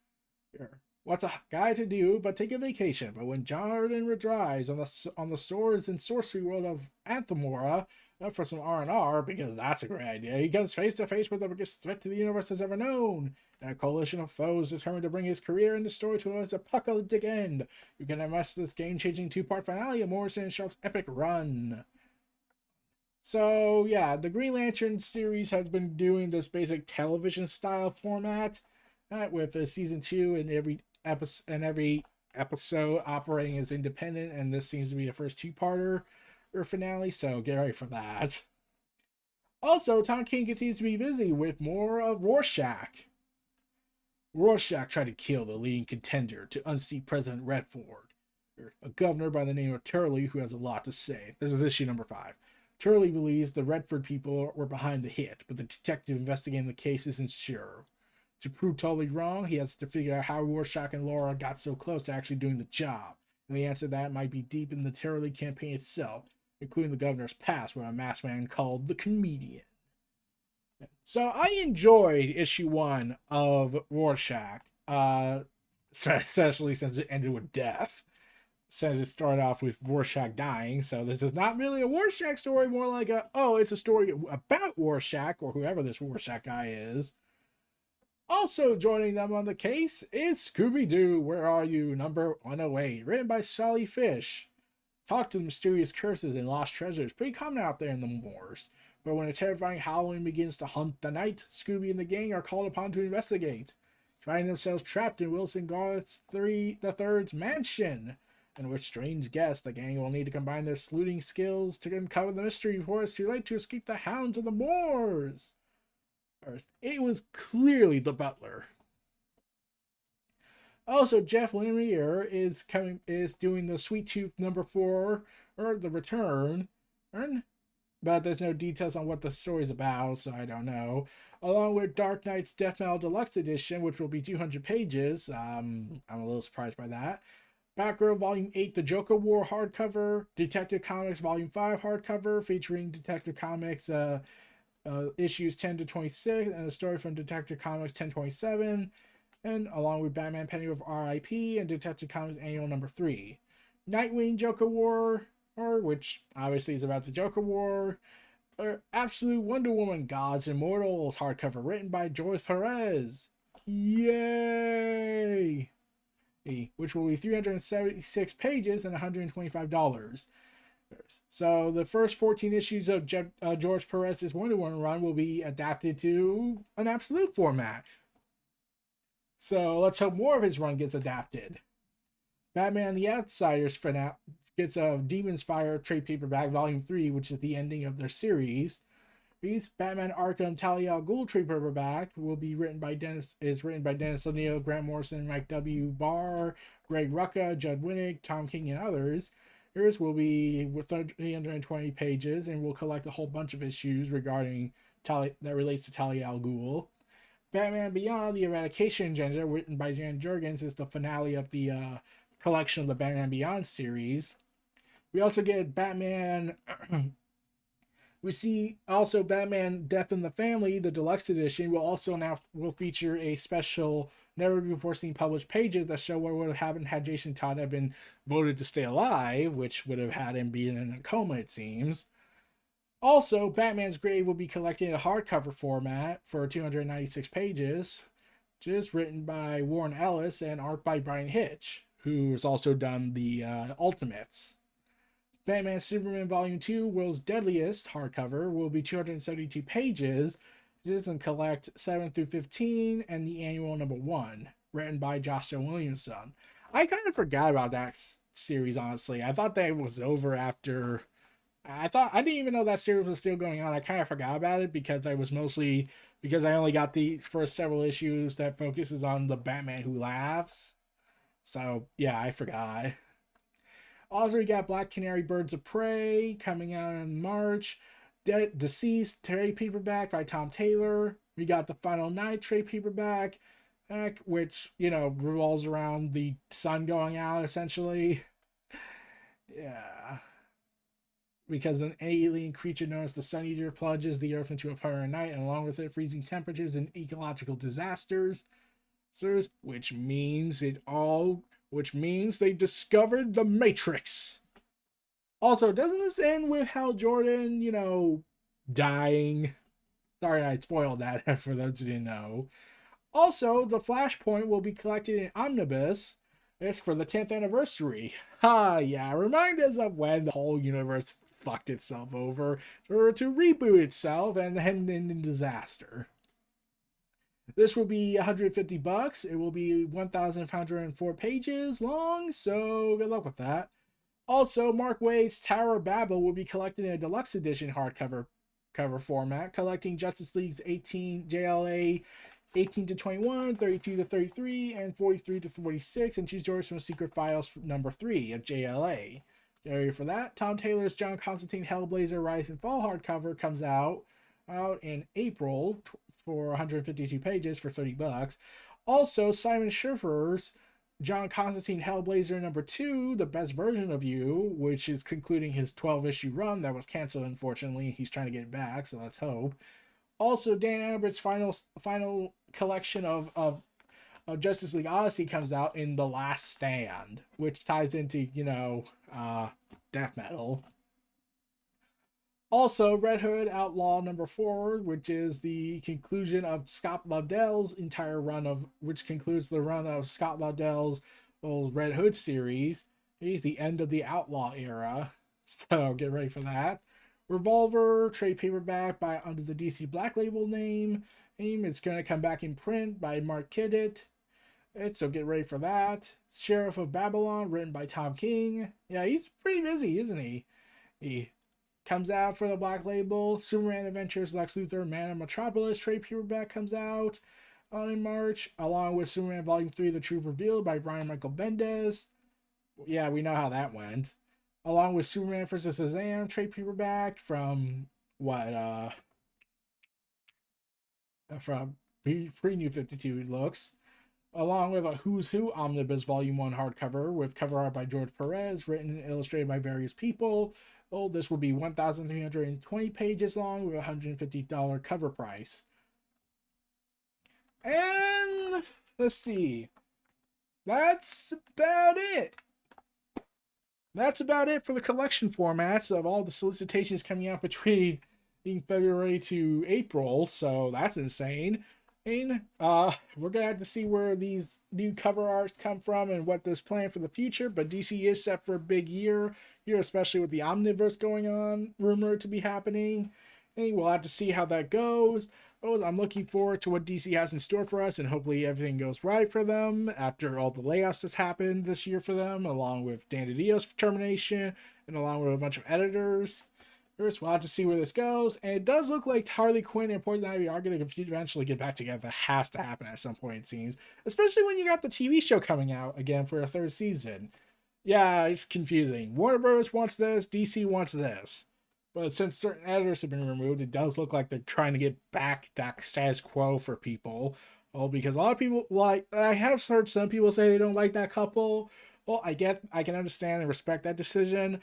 What's a guy to do but take a vacation? But when Jordan drives on the swords and sorcery world of Anthamora for some R&R, because that's a great idea, he comes face to face with the biggest threat to the universe has ever known, and a coalition of foes determined to bring his career and the story to an apocalyptic end. You can immerse this game-changing 2-part finale of Morrison and Sharp's epic run. So yeah, the Green Lantern series has been doing this basic television style format, with a season 2 and every episode operating as independent, and this seems to be the first 2-parter or finale, so get ready for that. Also, Tom King continues to be busy with more of Rorschach. Rorschach tried to kill the leading contender to unseat President Redford, a governor by the name of Turley who has a lot to say. This is issue #5. Turley believes the Redford people were behind the hit, but the detective investigating the case isn't sure. To prove Turley wrong, he has to figure out how Rorschach and Laura got so close to actually doing the job. And the answer to that might be deep in the Turley campaign itself, including the governor's past with a masked man called the Comedian. So I enjoyed issue 1 of Rorschach, especially since it ended with death. Since it started off with Rorschach dying, so this is not really a Rorschach story, more like it's a story about Rorschach, or whoever this Rorschach guy is. Also joining them on the case is Scooby-Doo, Where Are You? #108, written by Sally Fish. Talk to the mysterious curses and lost treasures, pretty common out there in the moors. But when a terrifying Halloween begins to haunt the night, Scooby and the gang are called upon to investigate, finding themselves trapped in Wilson Garrett's III's mansion. And with strange guests, the gang will need to combine their sleuthing skills to uncover the mystery before it's too late to escape the hounds of the moors. It was clearly the butler. Also, Jeff Lemire is doing the Sweet Tooth #4, or The Return, but there's no details on what the story's about, so I don't know. Along with Dark Knight's Death Metal Deluxe Edition, which will be 200 pages. I'm a little surprised by that. Batgirl Volume 8, The Joker War hardcover, Detective Comics Volume 5 hardcover, featuring Detective Comics issues 10 to 26, and a story from Detective Comics 1027, and along with Batman Penny with R.I.P. and Detective Comics Annual #3. Nightwing Joker War, or which obviously is about the Joker War, or Absolute Wonder Woman Gods Immortals hardcover written by George Perez. Yay! Which will be 376 pages and $125. So the first 14 issues of George Perez's Wonder Woman run will be adapted to an Absolute format. So let's hope more of his run gets adapted. Batman and the Outsiders gets a Demon's Fire trade paperback volume 3, which is the ending of their series. Batman Arkham Talia al Ghul trade paperback will be written by Dennis O'Neil, Grant Morrison, Mike W. Barr, Greg Rucka, Judd Winnick, Tom King, and others. Yours will be with 320 pages and will collect a whole bunch of issues regarding that relates to Talia al Ghul. Batman Beyond the Eradication Agenda, written by Jan Jurgens, is the finale of the collection of the Batman Beyond series. We also get Batman. We see also Batman Death in the Family, the deluxe edition, will feature a special never before seen published pages that show what would have happened had Jason Todd have been voted to stay alive, which would have had him being in a coma, it seems. Also, Batman's Grave will be collected in a hardcover format for 296 pages, which is written by Warren Ellis and art by Brian Hitch, who's also done the Ultimates. Batman Superman Volume 2, World's Deadliest hardcover, will be 272 pages. It doesn't collect 7 through 15 and the annual number 1, written by Joshua Williamson. I kind of forgot about that series, honestly. I thought that was over after. I didn't even know that series was still going on. I kind of forgot about it because I only got the first several issues that focuses on the Batman Who Laughs. So, yeah, I forgot. Also, we got Black Canary Birds of Prey coming out in March. Deceased trade paperback by Tom Taylor. We got the Final Night trade paperback, which, revolves around the sun going out, essentially. Yeah. Because an alien creature known as the Sun Eater plunges the Earth into a permanent night, and along with it, freezing temperatures and ecological disasters. Which means they discovered the Matrix. Also, doesn't this end with Hal Jordan, dying? Sorry, I spoiled that for those who didn't know. Also, the Flashpoint will be collected in Omnibus. It's for the 10th anniversary. Yeah, remind us of when the whole universe fucked itself over or to reboot itself and then in disaster. This will be $150. It will be 1,504 pages long, so good luck with that. Also, Mark Waid's Tower of Babel will be collected in a deluxe edition hardcover format, collecting Justice League's 18 JLA 18 to 21, 32 to 33, and 43 to 46, and choose yours from Secret Files number 3 of JLA. Get ready for that. Tom Taylor's John Constantine Hellblazer Rise and Fall hardcover comes out in April for 152 pages for $30. Also, Simon Schiffer's John Constantine Hellblazer number 2, The Best Version of You, which is concluding his 12-issue run that was canceled, unfortunately. He's trying to get it back, so let's hope. Also, Dan Abbott's final collection of Justice League Odyssey comes out in The Last Stand, which ties into, death metal. Also, Red Hood Outlaw number 4, which is the conclusion of Scott Lobdell's entire run which concludes the run of Scott Lobdell's Red Hood series. He's the end of the Outlaw era, so get ready for that. Revolver trade paperback under the DC Black Label name. It's going to come back in print by Mark Kiddit. So get ready for that. Sheriff of Babylon, written by Tom King. Yeah, he's pretty busy, isn't he? He comes out for the Black Label. Superman Adventures Lex Luthor Man of Metropolis trade paperback comes out in March, along with Superman Volume 3 The Truth Revealed by Brian Michael Bendis. Yeah, we know how that went. Along with Superman vs. Shazam trade paperback from pre-New 52 looks. Along with a Who's Who Omnibus Volume 1 hardcover with cover art by George Perez, written and illustrated by various people. This will be 1,320 pages long with a $150 cover price. And let's see. That's about it. That's about it for the collection formats of all the solicitations coming out between February to April. So that's insane. And we're gonna have to see where these new cover arts come from and what there's planned for the future. But DC is set for a big year here, especially with the Omniverse going on, rumored to be happening. And we'll have to see how that goes. Oh, I'm looking forward to what DC has in store for us, and hopefully everything goes right for them after all the layoffs that's happened this year for them, along with Dan DiDio's termination, and along with a bunch of editors. First, we'll have to see where this goes, and it does look like Harley Quinn and Poison Ivy are going to eventually get back together. That has to happen at some point, it seems. Especially when you got the TV show coming out again for a third season. Yeah, it's confusing. Warner Bros. Wants this, DC wants this. But since certain editors have been removed, it does look like they're trying to get back that status quo for people. Well, because a lot of people I have heard some people say they don't like that couple. Well, I can understand and respect that decision.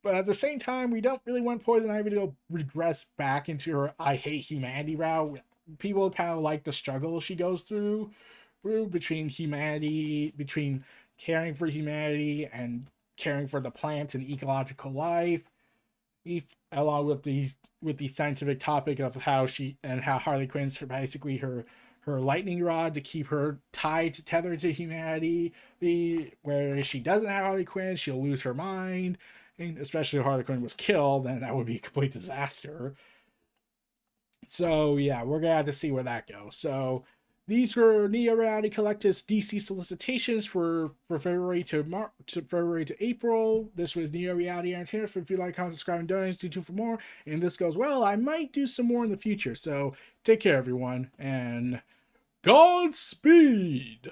But at the same time, we don't really want Poison Ivy to go regress back into her I hate humanity route. People kind of like the struggle she goes through between humanity, between caring for humanity and caring for the plants and ecological life, along with the scientific topic of how Harley Quinn's basically her lightning rod to keep her tethered to humanity. Where she doesn't have Harley Quinn, she'll lose her mind. And especially if Harley Quinn was killed, then that would be a complete disaster. So yeah, we're gonna have to see where that goes. So these were Neo Reality Collective's DC solicitations for February to April. This was Neo Reality Entertainment. If you like, comment, subscribe, and donate, do tune for more. And this goes well, I might do some more in the future. So take care, everyone, and Godspeed.